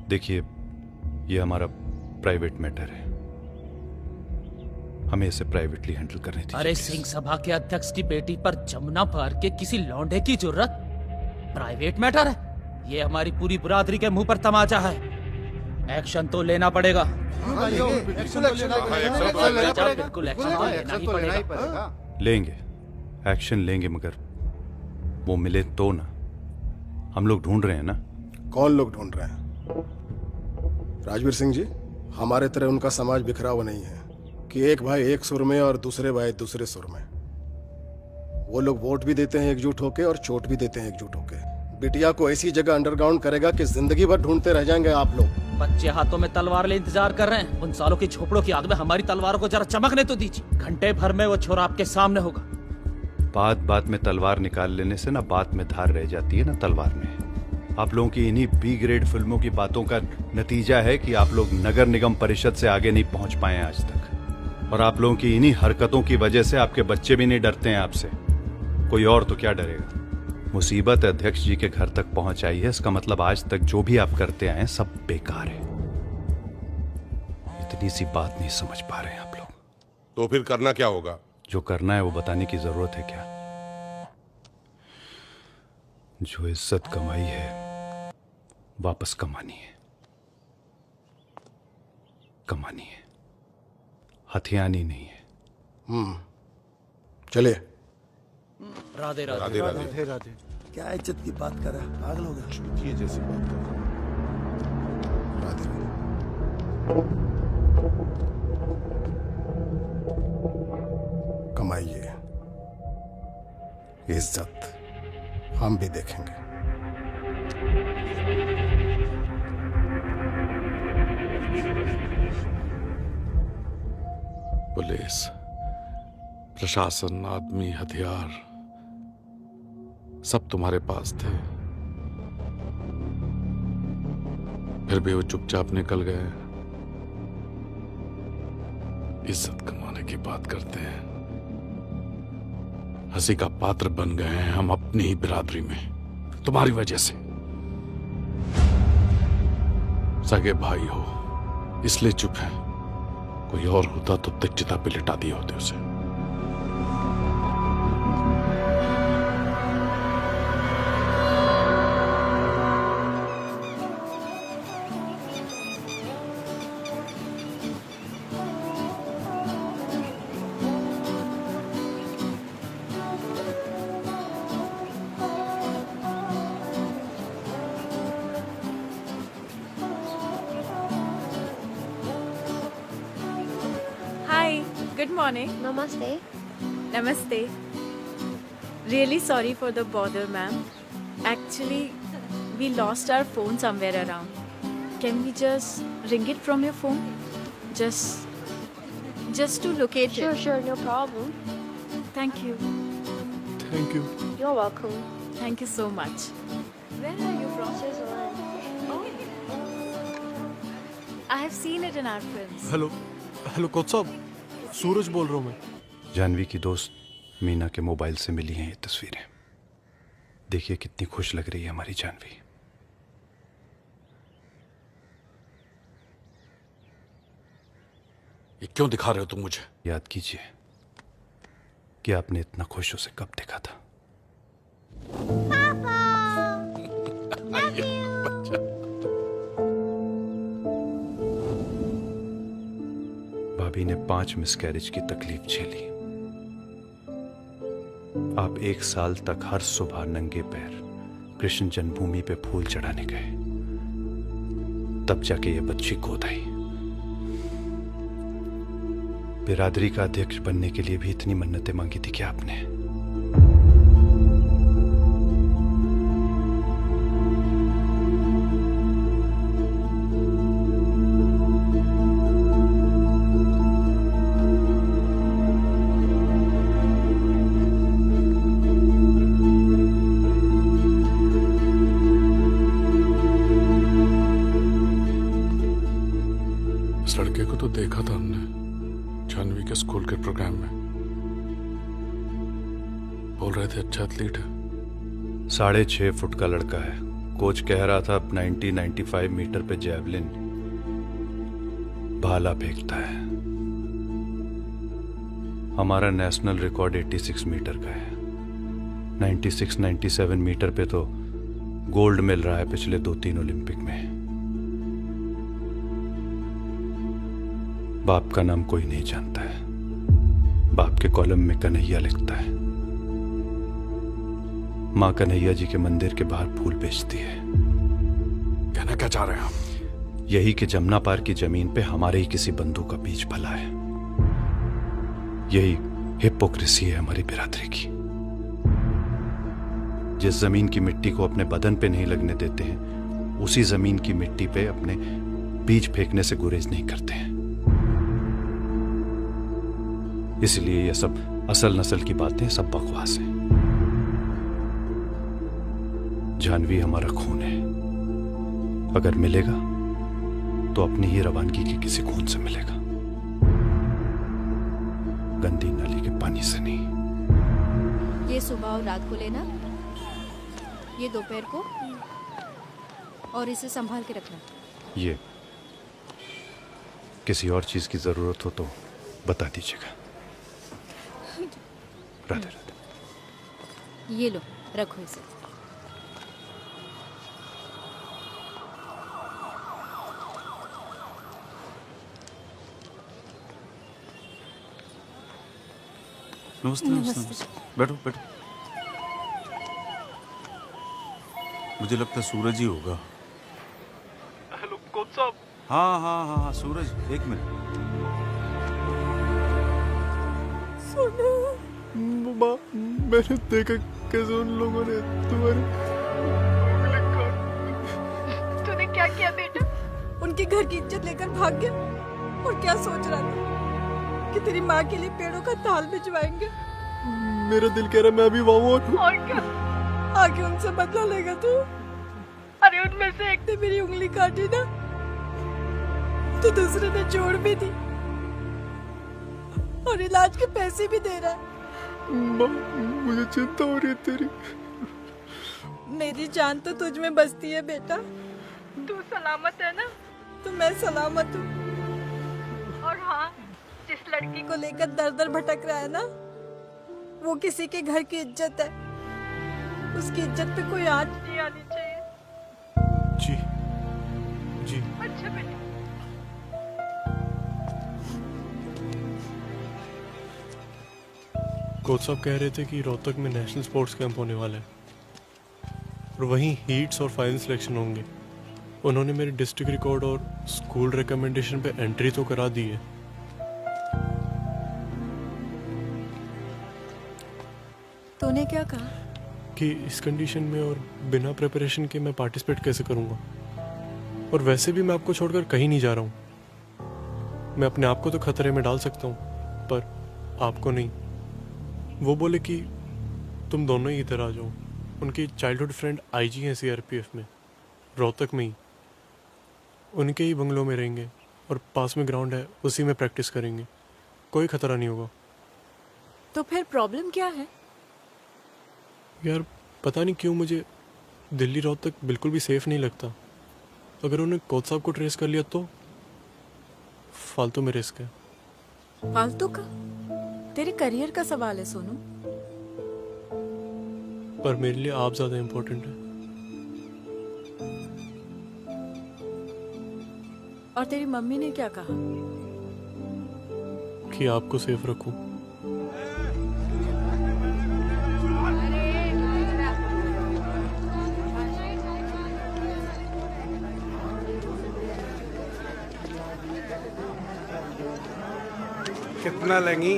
देखिए, ये हमारा प्राइवेट मैटर है, हमें इसे प्राइवेटली हैंडल करनी थी। अरे सिंह सभा के अध्यक्ष की बेटी पर जमुना पार के किसी लौंडे की जरूरत? प्राइवेट मैटर है ये, हमारी पूरी बिरादरी के मुंह पर तमाचा है। एक्शन तो लेना पड़ेगा। बिल्कुल एक्शन तो लेना ही पड़ेगा। लेंगे, एक्शन लेंगे, मगर वो मिले तो ना। हम लोग ढूंढ रहे हैं ना। कौन लोग ढूंढ रहे हैं? राजवीर सिंह जी, हमारे तरह उनका समाज बिखरा हुआ नहीं है कि एक भाई एक सुर में और दूसरे भाई दूसरे सुर में। वो लोग वोट भी देते हैं एकजुट होके और चोट भी देते हैं एकजुट होके। बिटिया को ऐसी जगह अंडरग्राउंड करेगा कि जिंदगी भर ढूंढते रह जाएंगे आप लोग। बच्चे हाथों में तलवार ले इंतजार कर रहे हैं। उन सालों की झोपड़ों की आग में हमारी तलवारों को जरा चमकने तो दीजिए। घंटे भर में वो छोरा आपके सामने होगा। बात बात में तलवार निकाल लेने से ना बात में धार रह जाती है ना तलवार में। आप लोगों की इन्हीं बी ग्रेड फिल्मों की बातों का नतीजा है कि आप लोग नगर निगम परिषद से आगे नहीं पहुंच पाए आज तक। और आप लोगों की इन्हीं हरकतों की वजह से आपके बच्चे भी नहीं डरते हैं आपसे। कोई और तो क्या डरेगा। मुसीबत अध्यक्ष जी के घर तक पहुंच आई है, इसका मतलब आज तक जो भी आप करते आए सब बेकार है। इतनी सी बात नहीं समझ पा रहे हैं आप लोग। तो फिर करना क्या होगा? जो करना है वो बताने की जरूरत है क्या? जो इज्जत कमाई है वापस कमानी है, कमानी है, हथियानी नहीं है। चलिए। राधे राधे राधे राधे। राधे राधे। क्या इज्जत की बात कर रहा है, पागल हो गया। चूतिए जैसी बात कर रहा है। राधे राधे। कमाइए इज्जत, हम भी देखेंगे। पुलिस, प्रशासन, आदमी, हथियार सब तुम्हारे पास थे, फिर भी वो चुपचाप निकल गए। इज्जत कमाने की बात करते हैं। हंसी का पात्र बन गए हैं हम अपनी ही बिरादरी में, तुम्हारी वजह से। सगे भाई हो इसलिए चुप है, कोई और होता तो तक चिता पे लिटा दिए होते उसे। Good morning. Namaste. Namaste. Really sorry for the bother, ma'am. Actually, we lost our phone somewhere around. Can we just ring it from your phone? Just to locate it. Sure, no problem. Thank you. Thank you. You're welcome. Thank you so much. Where are you from? Switzerland. Oh. I have seen it in our films. Hello coach साहब, सूरज बोल रहा हूँ मैं। जानवी की दोस्त मीना के mobile से मिली हैं ये तस्वीरें। देखिए कितनी खुश लग रही है हमारी जानवी। ये क्यों दिखा रहे हो तुम मुझे? याद कीजिए कि आपने इतना खुश उसे कब देखा था। भाभी ने 5 मिसकैरेज की तकलीफ झेली। आप 1 साल तक हर सुबह नंगे पैर कृष्ण जन्मभूमि पे फूल चढ़ाने गए, तब जाके ये बच्ची गोद आई। बिरादरी का अध्यक्ष बनने के लिए भी इतनी मन्नतें मांगी थी क्या आपने? इस लड़के को तो देखा था हमने जानवी के स्कूल के प्रोग्राम में। बोल रहे थे अच्छा एथलीट है। 6.5 फुट का लड़का है। कोच कह रहा था 90-95 मीटर पे जैवलिन भाला फेंकता है। हमारा नेशनल रिकॉर्ड 86 मीटर का है। 96-97 मीटर पे तो गोल्ड मिल रहा है पिछले 2-3 ओलंपिक में। बाप का नाम कोई नहीं जानता है। बाप के कॉलम में कन्हैया लिखता है। माँ कन्हैया जी के मंदिर के बाहर फूल बेचती है। कहना क्या चाह रहे हैं आप? यही कि जमुना पार की जमीन पे हमारे ही किसी बंधु का बीज फला है। यही हिपोक्रेसी है हमारी बिरादरी की। जिस जमीन की मिट्टी को अपने बदन पे नहीं लगने देते हैं, उसी जमीन की मिट्टी पे अपने बीज फेंकने से गुरेज नहीं करते हैं। इसलिए ये सब असल नस्ल की बातें सब बकवास हैं। जानवी हमारा खून है। अगर मिलेगा तो अपनी ही रवानगी के किसी खून से मिलेगा, गंदी नाली के पानी से नहीं। ये सुबह और रात को लेना, ये दोपहर को, और इसे संभाल के रखना। ये किसी और चीज की जरूरत हो तो बता दीजिएगा। राधे राधे। ये लो, रखो इसे। नमस्ते नमस्ते। बैठो बैठो। मुझे लगता है सूरज ही होगा। हेलो कोच साहब। हाँ हाँ हाँ हाँ सूरज, एक मिनट। माँ, मैंने देखा कैसे उन लोगों ने तुम्हारे तूने क्या किया बेटा? उनके घर की इज्जत लेकर भाग गया और क्या सोच रहा था कि तेरी माँ के लिए पेड़ों का ताल भिजवाएंगे? मेरा दिल कह रहा मैं अभी वहाँ और क्या आगे उनसे बदला लेगा तू? अरे उनमें से एक ने मेरी उंगली काटी ना, तो दूसरे ने जोड़ भी दी और इलाज के पैसे भी दे रहा है। माँ, मुझे चिंता हो रही है तेरी। मेरी जान तो तुझ में बसती है बेटा। तू सलामत है ना? तो मैं सलामत हूँ। और हाँ, जिस लड़की को लेकर दर दर भटक रहा है ना, वो किसी के घर की इज्जत है। उसकी इज्जत पे कोई आंच नहीं आनी चाहिए। जी जी। अच्छा बेटा। कोच साहब कह रहे थे कि रोहतक में नेशनल स्पोर्ट्स कैंप होने वाला है और वहीं हीट्स और फाइनल सिलेक्शन होंगे। उन्होंने मेरे डिस्ट्रिक्ट रिकॉर्ड और स्कूल रिकमेंडेशन पे एंट्री तो करा दी है। तूने क्या कहा? कि इस कंडीशन में और बिना प्रिपरेशन के मैं पार्टिसिपेट कैसे करूंगा। और वैसे भी मैं आपको छोड़कर कहीं नहीं जा रहा हूँ। मैं अपने आप को तो खतरे में डाल सकता हूँ, पर आपको नहीं। वो बोले कि तुम दोनों ही इधर आ जाओ। उनकी चाइल्डहुड फ्रेंड आईजी हैं सीआरपीएफ में, रोहतक में ही। उनके ही बंगलों में रहेंगे और पास में ग्राउंड है, उसी में प्रैक्टिस करेंगे। कोई खतरा नहीं होगा। तो फिर प्रॉब्लम क्या है? यार पता नहीं क्यों मुझे दिल्ली रोहतक बिल्कुल भी सेफ नहीं लगता। अगर उन्हें कोच साहब को ट्रेस कर लिया तो फालतू में रिस्क है। फालतू का? तेरे करियर का सवाल है सोनू। पर मेरे लिए आप ज्यादा इम्पोर्टेंट है। और तेरी मम्मी ने क्या कहा? कि आपको सेफ रखूं। कितना लेंगी?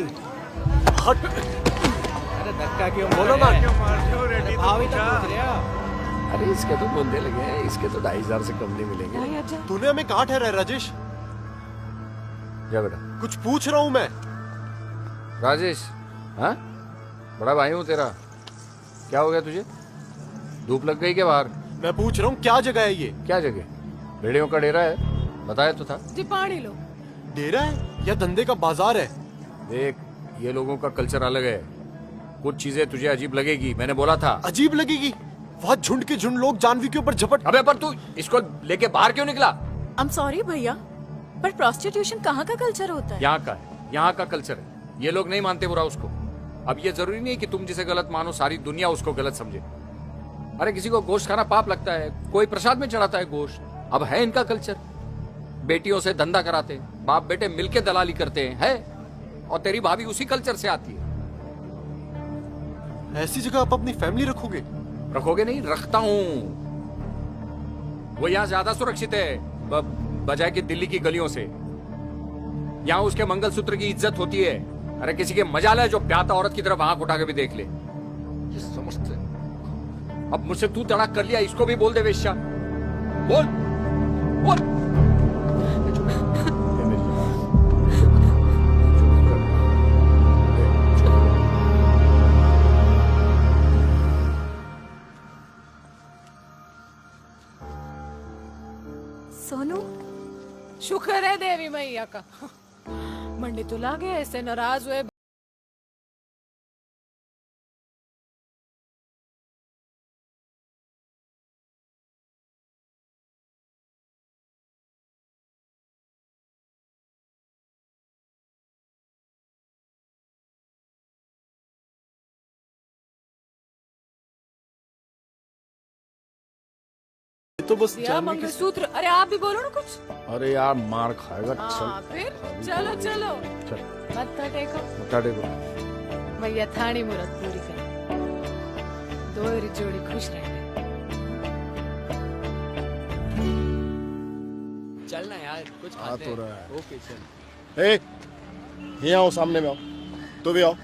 अरे धक्का क्यों बोलो ना। अरे इसके तो बोलने लगे हैं, इसके तो 2,500 से कम नहीं मिलेंगे। तूने हमें कहाँ ठहरा है राजेश? जा बेटा। कुछ पूछ रहा हूँ मैं। राजेश, हाँ बड़ा भाई हूँ तेरा। क्या हो गया तुझे? धूप लग गई क्या बाहर? मैं पूछ रहा हूँ क्या जगह है ये? क्या जगह? भेड़ियों का डेरा है, बताया तो था। जी पानी लो। डेरा है या धंधे का बाजार है? देख, ये लोगों का कल्चर अलग है। कुछ चीजें तुझे अजीब लगेगी, मैंने बोला था। अजीब लगेगी? वहाँ झुंड के झुंड लोग जानवी के ऊपर झपट। अबे पर तू इसको लेके बाहर क्यों निकला? I'm sorry भैया, पर प्रोस्टिट्यूशन कहाँ का कल्चर होता है? यहाँ का है, यहाँ का कल्चर है। ये लोग नहीं मानते बुरा उसको। अब ये जरूरी नहीं कि तुम जिसे गलत मानो सारी दुनिया उसको गलत समझे। अरे किसी को गोश्त खाना पाप लगता है, कोई प्रसाद में चढ़ाता है गोश्त। अब है इनका कल्चर। बेटियों से धंधा कराते हैं, बाप बेटे मिलके दलाली करते हैं, है? और तेरी भाभी उसी कल्चर से आती है। ऐसी जगह आप अपनी फैमिली रखोगे? रखोगे नहीं, रखता हूँ। वो यहाँ ज्यादा सुरक्षित है बजाय कि दिल्ली की गलियों से। यहाँ उसके मंगलसूत्र की इज्जत होती है। अरे किसी के मजाल है जो प्याता औरत की तरफ आंख उठा के भी देख ले। ये समझते। अब मुझसे तू तड़ाक कर लिया, इसको भी बोल दे वेश्या। बोल बोल। सोनू, शुक्र है देवी मैया का। मंडी तो लागे ऐसे नाराज हुए। तो बस मंगलसूत्र। अरे आप भी बोलो ना कुछ। अरे यार मार खाएगा। हाँ, फिर चलो चलो चल मत्था टेको। मत्था टेको। भैया थानी मुहूर्त पूरी करें, दो जोड़ी खुश रहे। चलना यार, कुछ खाते तो हैं। रहा है। ओके चल। ए, ये आओ, सामने में आओ। तू भी आओ।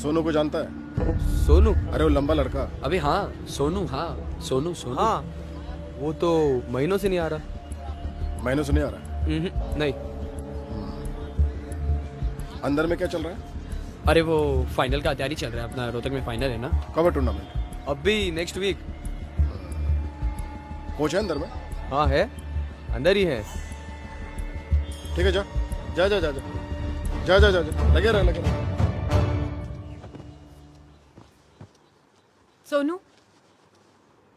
सोनू को जानता है? सोनू? अरे वो लंबा लड़का। अबे हाँ, सोनू। हाँ सोनू। हाँ, वो तो महीनों से नहीं आ रहा। महीनों से नहीं आ रहा है? नहीं। अंदर में क्या चल रहा है? अरे वो फाइनल का तैयारी चल रहा है, अपना रोहतक में फाइनल है ना। कब है टूर्नामेंट? अभी नेक्स्ट वीक। कोच है अंदर में? हाँ है, अंदर ही है। ठीक है, जा जा जा जा जा जा जा जा जा लगे रहे, लगे रहे। सोनू,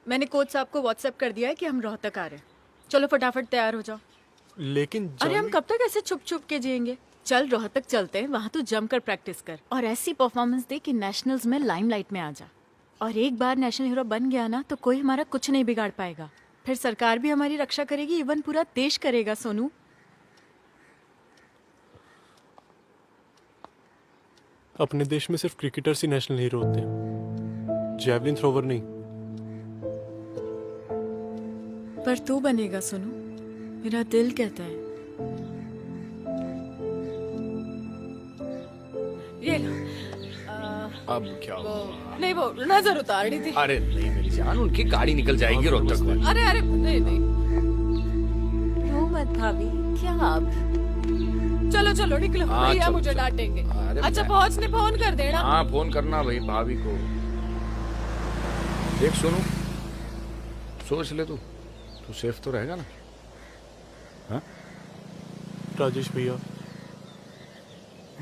मैंने कोच साहब को व्हाट्सएप कर दिया है कि हम रोहतक आ रहे हैं। चलो फटाफट तैयार हो जाओ। लेकिन अरे हम कब तक ऐसे छुप छुप के जिएंगे? चल रोहतक चलते हैं, वहाँ तू जमकर प्रैक्टिस कर और ऐसी परफॉर्मेंस दे कि नेशनल्स में लाइमलाइट में आ जा। और एक बार नेशनल हीरो बन गया ना तो कोई हमारा कुछ नहीं बिगाड़ पाएगा। फिर सरकार भी हमारी रक्षा करेगी, इवन पूरा देश करेगा। सोनू, अपने देश में सिर्फ क्रिकेटर्स ही नेशनल हीरो होते हैं, जैवलिन थ्रोवर नहीं। पर तू बनेगा सोनू, मेरा दिल कहता है। ये लो। अब क्या वो नहीं, वो नजर उतारनी थी। अरे नहीं मेरी जान, उनकी गाड़ी निकल जाएगी रोहतक में। अरे अरे नहीं नहीं, रो मत भाभी, क्या आप? चलो चलो निकलो, हाँ, भैया चलो, मुझे चलो। डांटेंगे। अरे अच्छा मैं- पहुंचने फोन कर देना। हाँ फोन करना भाई भाभी को। देख सोनू, सोच ले तू सेफ तो रहेगा ना? हाँ? राजेश भैया,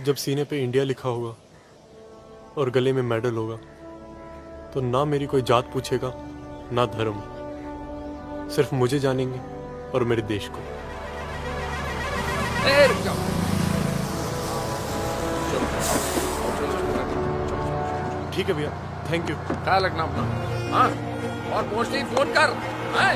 जब सीने पे इंडिया लिखा होगा और गले में मेडल होगा तो ना मेरी कोई जात पूछेगा ना धर्म, सिर्फ मुझे जानेंगे और मेरे देश को। रुक जाओ। ठीक है भैया, थैंक यू। ख्याल रखना अपना। हाँ, और पहुंचते ही फोन कर। हाँ?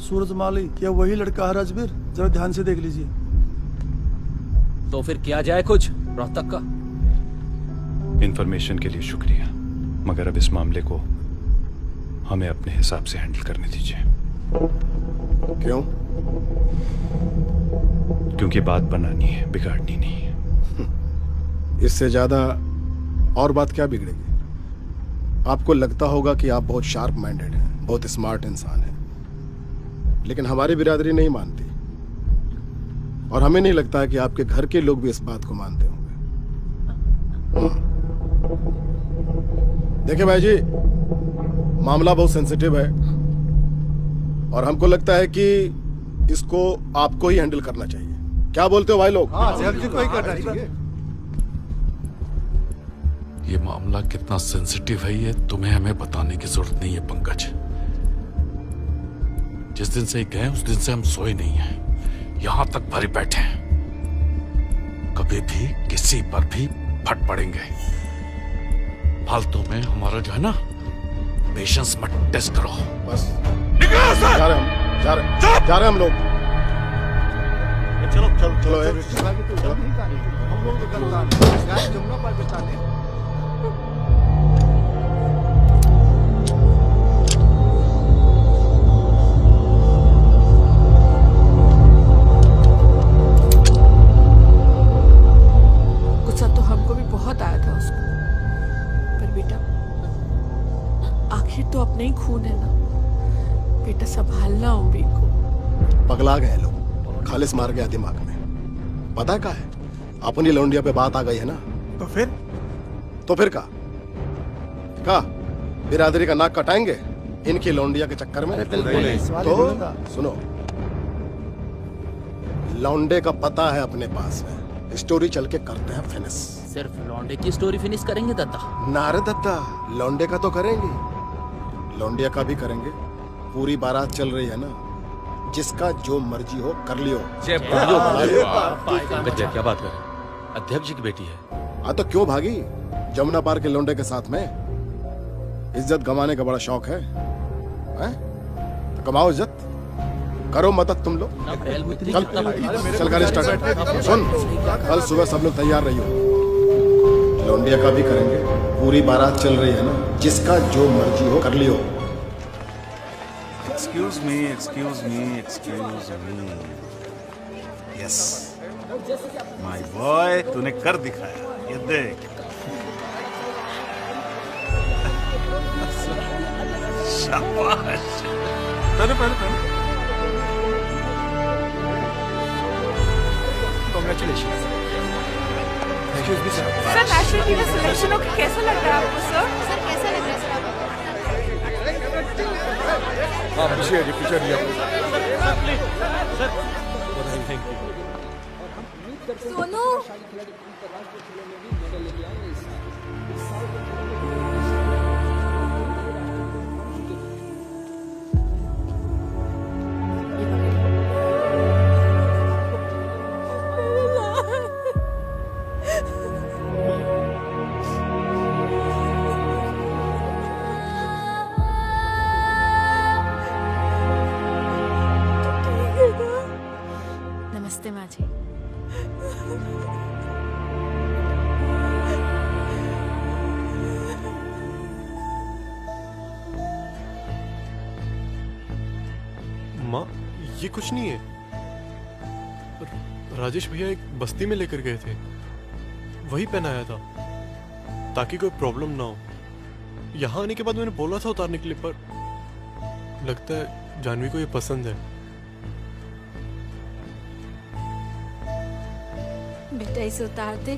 सूरजमाली, क्या वही लड़का है राजवीर? जरा ध्यान से देख लीजिए। तो फिर किया जाए कुछ रोहतक का? इन्फॉर्मेशन के लिए शुक्रिया, मगर अब इस मामले को हमें अपने हिसाब से हैंडल करने दीजिए। क्यों? क्योंकि बात बनानी है, बिगाड़नी नहीं है। इससे ज्यादा और बात क्या बिगड़ेगी? आपको लगता होगा कि आप बहुत शार्प माइंडेड हैं, बहुत स्मार्ट इंसान हैं, लेकिन हमारी बिरादरी नहीं मानती, और हमें नहीं लगता है कि आपके घर के लोग भी इस बात को मानते होंगे। देखिए भाई जी, मामला बहुत सेंसिटिव है और हमको लगता है कि इसको आपको ही हैंडल करना चाहिए। क्या बोलते हो भाई लोग? ये मामला कितना सेंसिटिव है ये तुम्हें हमें बताने की जरूरत नहीं है पंकज। जिस दिन से गए उस दिन से हम सोए नहीं हैं, यहां तक भरे बैठे हैं। कभी भी किसी पर भी फट पड़ेंगे। फालतू में हमारा जो है ना पेशेंस मत टेस्ट करो। बस निकलो सर। जा रहे हम लोग। चलो हम लोग जमुना पार बिताने। गुस्सा तो हमको भी बहुत आया था उसको, पर बेटा आखिर तो अपने ही खून है ना बेटा, संभालना उम्मीद को। पगला गए लोग, खालिस मार गया दिमाग में। पता क्या है, अपनी लौंडिया पे बात आ गई है ना, तो फिर का बिरादरी का नाक कटाएंगे इनकी लौंडिया के चक्कर में। तो सुनो, लौंडे का पता है अपने पास है, स्टोरी चल के करते हैं फिनिश। सिर्फ लौंडे की स्टोरी फिनिश करेंगे दत्ता? नारे दत्ता, लौंडे का तो करेंगे, लौंडिया का भी करेंगे। पूरी बारात चल रही है ना, जिसका जो मर्जी हो कर लियो। क्या बात कर, अध्यक्ष जी की बेटी है? हाँ तो क्यों भागी? जमुना पार के लौंडे के साथ में इज्जत गंवाने का बड़ा शौक है, हैं? तो कमाओ इज्जत, करो मदद तुम लोग। चल गाड़ी स्टार्ट। सुन, कल सुबह सब लोग तैयार रहियो, लौंडिया का भी करेंगे। पूरी बारात चल रही है ना, जिसका जो मर्जी हो कर लियो। Excuse me. Yes, my boy, तूने कर दिखाया, ये देख। शाबाश। Congratulations. सर नेशनल टीम में सिलेक्शन होकर कैसा लग रहा है आपको सर? सर कैसा लग रहा है सर आपको? सोनू, नमस्ते माँ जी। माँ, ये कुछ नहीं है। राजेश भैया एक बस्ती में लेकर गए थे, वही पहनाया था ताकि कोई प्रॉब्लम ना हो। यहाँ आने के बाद मैंने बोला था उतारने के लिए, पर लगता है जानवी को ये पसंद है। बेटा इसे उतार दे।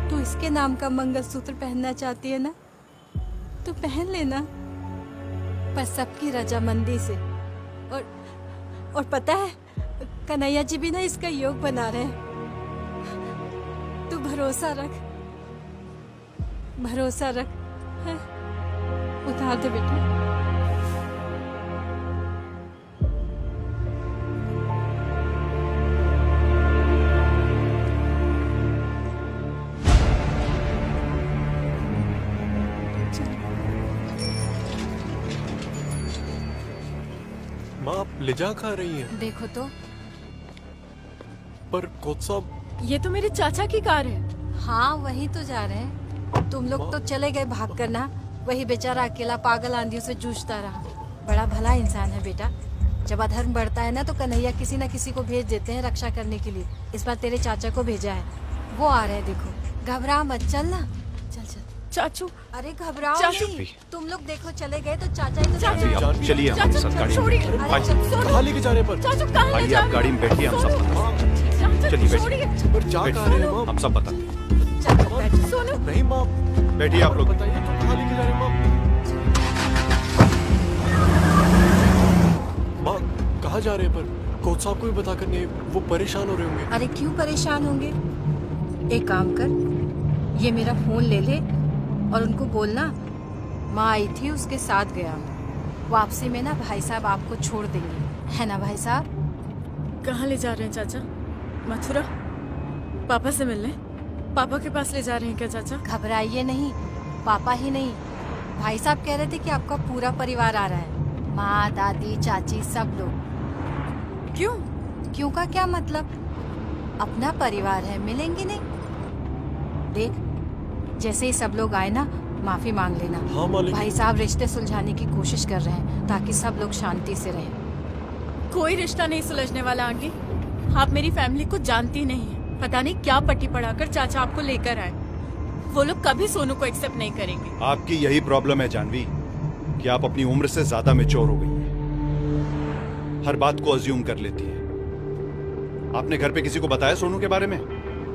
तू इसके नाम का मंगलसूत्र पहनना चाहती है ना, तो पहन लेना, पर सबकी रजामंदी से। और पता है, कन्हैया जी भी ना इसका योग बना रहे हैं। तू भरोसा रख, भरोसा रख। है? उतार दे बेटा। माँ, आप ले जा खा रही हैं? देखो तो। पर कोच साहब, ये तो मेरे चाचा की कार है। हाँ वही तो जा रहे हैं। तुम लोग तो चले गए भाग कर ना, वही बेचारा अकेला पागल आंधियों से जूझता रहा। बड़ा भला इंसान है बेटा। जब अधर्म बढ़ता है ना तो कन्हैया किसी न किसी को भेज देते हैं रक्षा करने के लिए। इस बार तेरे चाचा को भेजा है, वो आ रहे हैं। देखो घबरा मत, चल ना, चल चल। चाचू, अरे घबराओ चाचू। नहीं, तुम लोग देखो चले गए तो चाचा ही तो चाचू, चले। चलिए हमारे साथ गाड़ी में। कहाँ लेके जा रहे हैं पर? चाचू कहाँ ले आइए जा आप गाड़ी में बैठिए, हम सब चलिए बैठिए। पर जा कहाँ रहे हैं माँ? हम सब बताते सोनू। नहीं माँ, बैठिए आप लोग। बताइए तो कहाँ लेके जा रहे हैं माँ? माँ कहाँ जा रहे हैं पर? कोच साहब को भी बता कर नहीं, वो परेशान हो रहे होंगे। अरे क्यों परेशान होंगे? एक काम कर, ये मेरा फोन ले ले और उनको बोलना माँ आई थी, उसके साथ गया। वापसी में ना भाई साहब आपको छोड़ देंगे, है ना भाई साहब? कहाँ ले जा रहे हैं चाचा? मथुरा? पापा से मिलने? पापा के पास ले जा रहे हैं क्या चाचा? घबराइए नहीं, पापा ही नहीं, भाई साहब कह रहे थे कि आपका पूरा परिवार आ रहा है, माँ दादी चाची सब लोग। क्यों? क्यों का क्या मतलब? अपना परिवार है, मिलेंगे नहीं? देख, जैसे ही सब लोग आए ना माफी मांग लेना। हाँ मालिक। भाई साहब रिश्ते सुलझाने की कोशिश कर रहे हैं ताकि सब लोग शांति से रहें। कोई रिश्ता नहीं सुलझने वाला आंटी। आप मेरी फैमिली को जानती नहीं है। पता नहीं क्या पट्टी पढ़ाकर चाचा आपको लेकर आए। वो लोग कभी सोनू को एक्सेप्ट नहीं करेंगे। आपकी यही प्रॉब्लम है जानवी, कि आप अपनी उम्र से ज्यादा मैच्योर हो गई हैं। हर बात को अज्यूम कर लेती है। आपने घर पे किसी को बताया सोनू के बारे में?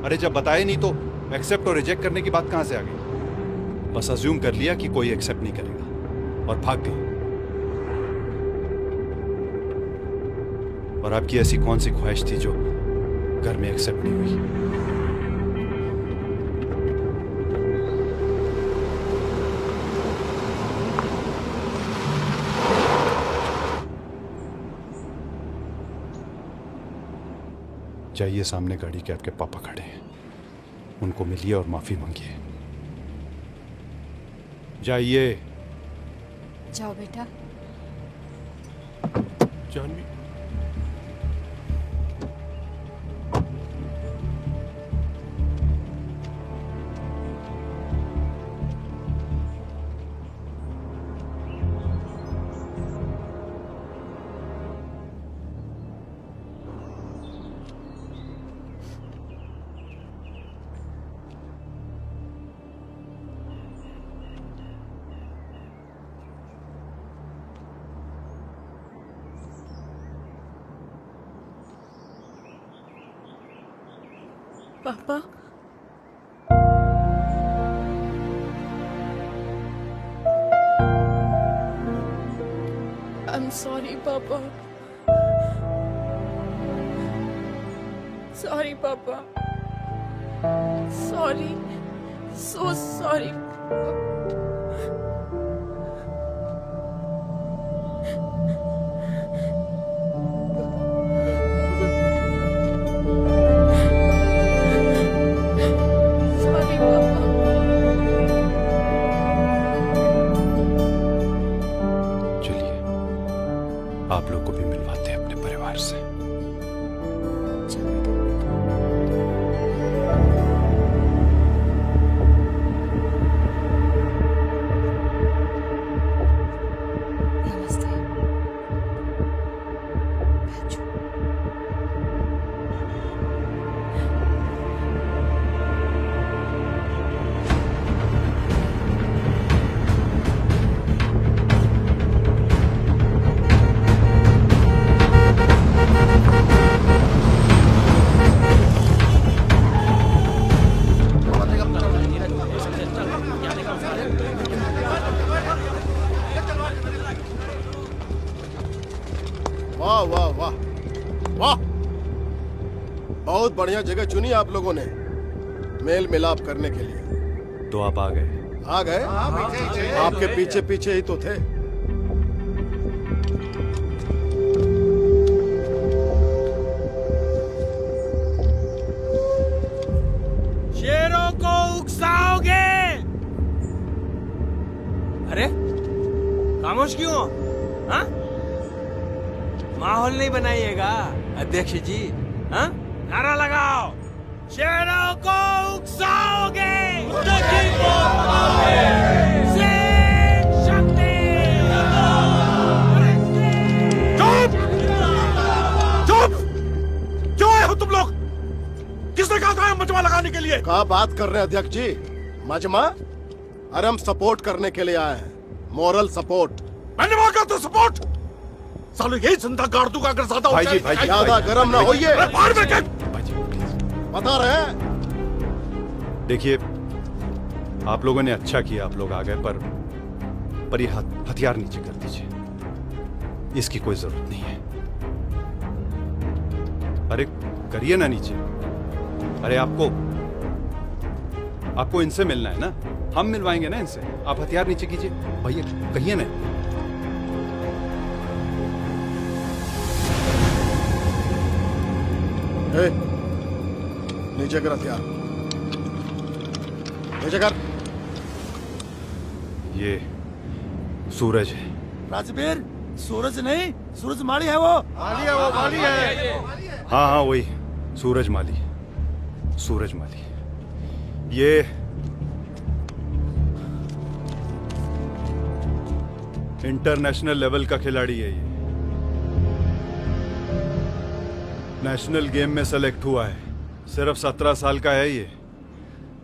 अरे जब बताया नहीं तो एक्सेप्ट और रिजेक्ट करने की बात कहां से आ गई? बस अज्यूम कर लिया कि कोई एक्सेप्ट नहीं करेगा और भाग गई। और आपकी ऐसी कौन सी ख्वाहिश थी जो घर में एक्सेप्ट नहीं हुई? जाइए, सामने गाड़ी के आपके पापा खड़े हैं, उनको मिलिए और माफी मांगिए। जाइए। जाओ बेटा। जानवी, पापा, I'm sorry, Papa. Sorry, Papa. Sorry. So sorry. Sorry, Papa. चलिए, आप लोग को भी मिलवाते हैं अपने परिवार से। वाह वाह वाह वाह, बहुत बढ़िया जगह चुनी आप लोगों ने मेल मिलाप करने के लिए। तो आप आ गए? आ गए? आपके पीछे पीछे ही तो थे। शेरों को उकसाओगे? अरे खामोश क्यों हो? हाँ? माहौल नहीं बनाइएगा अध्यक्ष जी। हाँ? नारा लगाओ, शेरों को उकसाओगे? कहा बात कर रहे हैं अध्यक्ष जी? मजमा, अरे हम सपोर्ट करने के लिए आए हैं, मॉरल सपोर्ट। मैंने मांगा तो सपोर्ट। सालो यही संता गाड़ दूंगा अगर ज्यादा भाई जी, भाई जी, ज्यादा गर्म ना होइए। बाहर में क्या? बता रहे हैं। देखिए, आप लोगों ने अच्छा किया, आप लोग आ गए, पर ये हथियार नीचे कर दीजिए, इसकी कोई जरूरत नहीं है। अरे करिए ना नीचे। अरे आपको इनसे मिलना है ना, हम मिलवाएंगे ना इनसे। आप हथियार नीचे कीजिए भैया, कहिए ना। नीचे कर हथियार, नीचे कर। ये सूरज है। राजवीर, सूरज नहीं, सूरज माली है वो। माली है वो, माली है। हाँ हाँ वही, सूरज माली, सूरज माली। ये इंटरनेशनल लेवल का खिलाड़ी है। ये नेशनल गेम में सेलेक्ट हुआ है। सिर्फ 17 साल का है ये।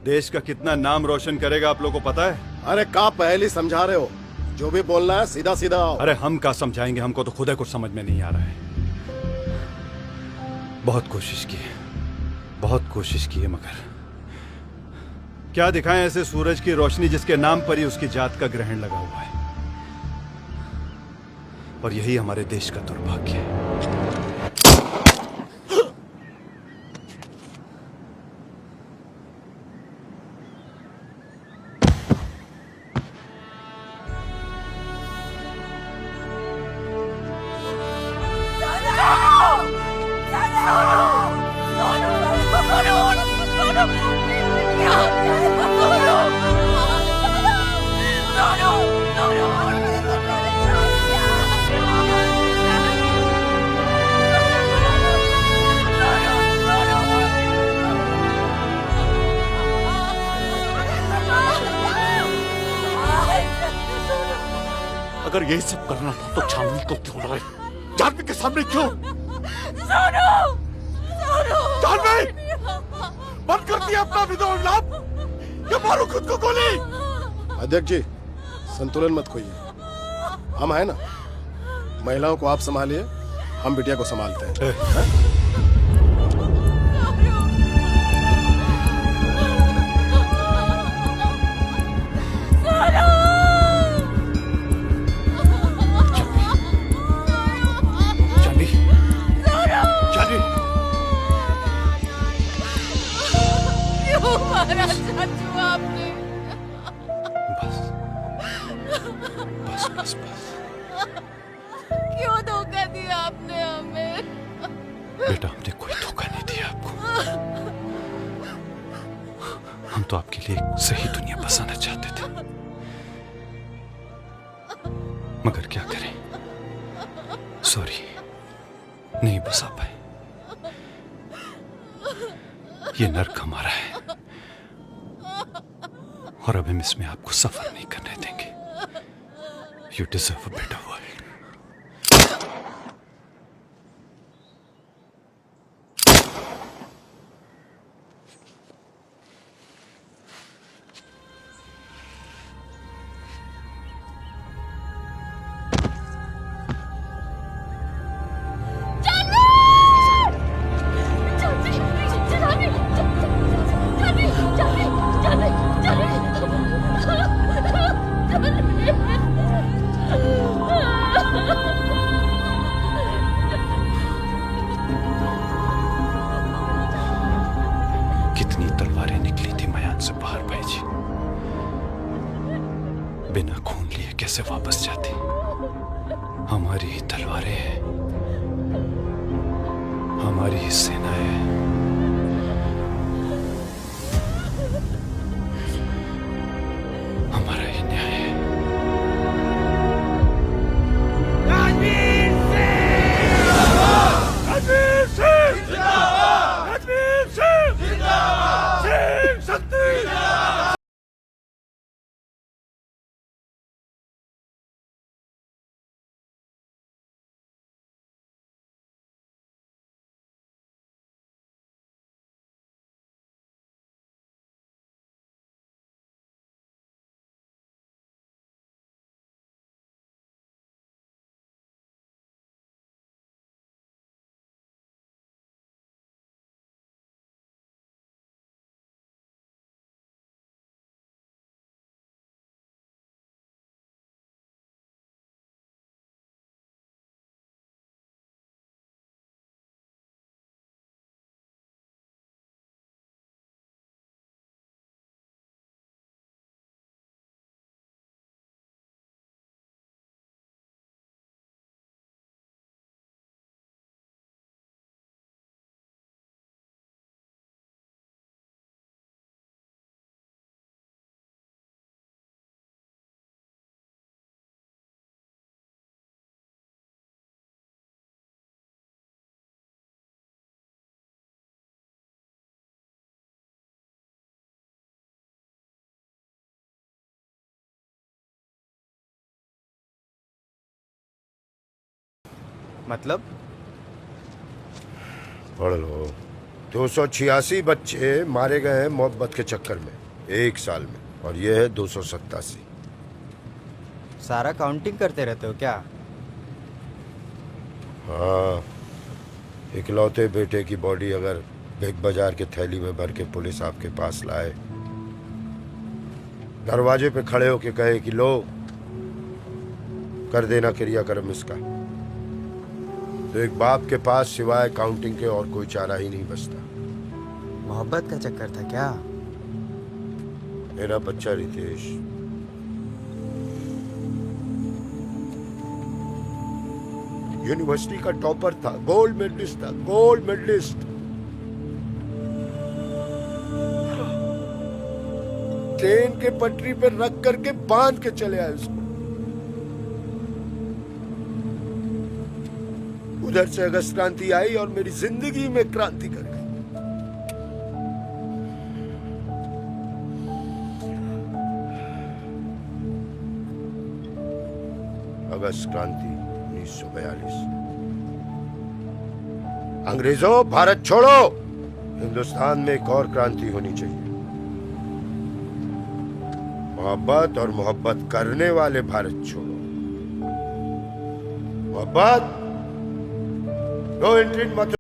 देश का कितना नाम रोशन करेगा आप लोगों को पता है? अरे का पहली समझा रहे हो? जो भी बोलना है सीधा सीधा आओ। अरे हम का समझाएंगे, हमको तो खुद कुछ समझ में नहीं आ रहा है। बहुत कोशिश की है, बहुत कोशिश की है, मगर क्या दिखाएं ऐसे सूरज की रोशनी जिसके नाम पर ही उसकी जात का ग्रहण लगा हुआ है। और यही हमारे देश का दुर्भाग्य है। अगर यही सब करना था तो छानवी को क्यों लाए? जानवी के सामने क्यों? जानवी, बंद कर दिया अपना विलाप या मारो खुद को गोली। अध्यक्ष जी, संतुलन मत खोइए। हम है ना, महिलाओं को आप संभालिए, हम बिटिया को संभालते हैं। मारा चाचू आपने। बस। क्यों धोखा दिया आपने हमें? बेटा, हमने कोई धोखा नहीं दिया आपको। हम तो आपके लिए एक सही दुनिया बसाना चाहते थे, मगर क्या करें, सॉरी, नहीं बसा पाए। ये नर्क हमारा है और अब हम इसमें आपको सफर नहीं करने देंगे। You deserve a better world. कितनी तलवारें निकली थी मयान से बाहर भाई जी, बिना खून लिए कैसे वापस जाती? हमारी ही तलवारें हैं, हमारी ही सेना है। हमारा ही न्याय है। रणवीर सिंह जिंदाबाद! रणवीर सिंह जिंदाबाद! सिंह शक्ति! मतलब? पढ़ लो। 286 बच्चे मारे गए हैं मोहब्बत के चक्कर में 1 साल में, और ये है 287। सारा काउंटिंग करते रहते हो क्या? हाँ, इकलौते बेटे की बॉडी अगर बिग बाजार के थैली में भर के पुलिस आपके पास लाए, दरवाजे पे खड़े होके कहे कि लो कर देना क्रियाक्रम इसका, तो एक बाप के पास सिवाय काउंटिंग के और कोई चारा ही नहीं बचता। मोहब्बत का चक्कर था क्या? मेरा बच्चा रितेश यूनिवर्सिटी का टॉपर था, गोल्ड मेडलिस्ट था, गोल्ड मेडलिस्ट। ट्रेन के पटरी पे रख करके बांध के चले आए उसको। उधर से अगस्त क्रांति आई और मेरी जिंदगी में क्रांति कर गई। अगस्त क्रांति 1942। अंग्रेजों, भारत छोड़ो, हिंदुस्तान में एक और क्रांति होनी चाहिए। मोहब्बत और मोहब्बत करने वाले भारत छोड़ो। मोहब्बत, नो एंट्री इन मथुरा।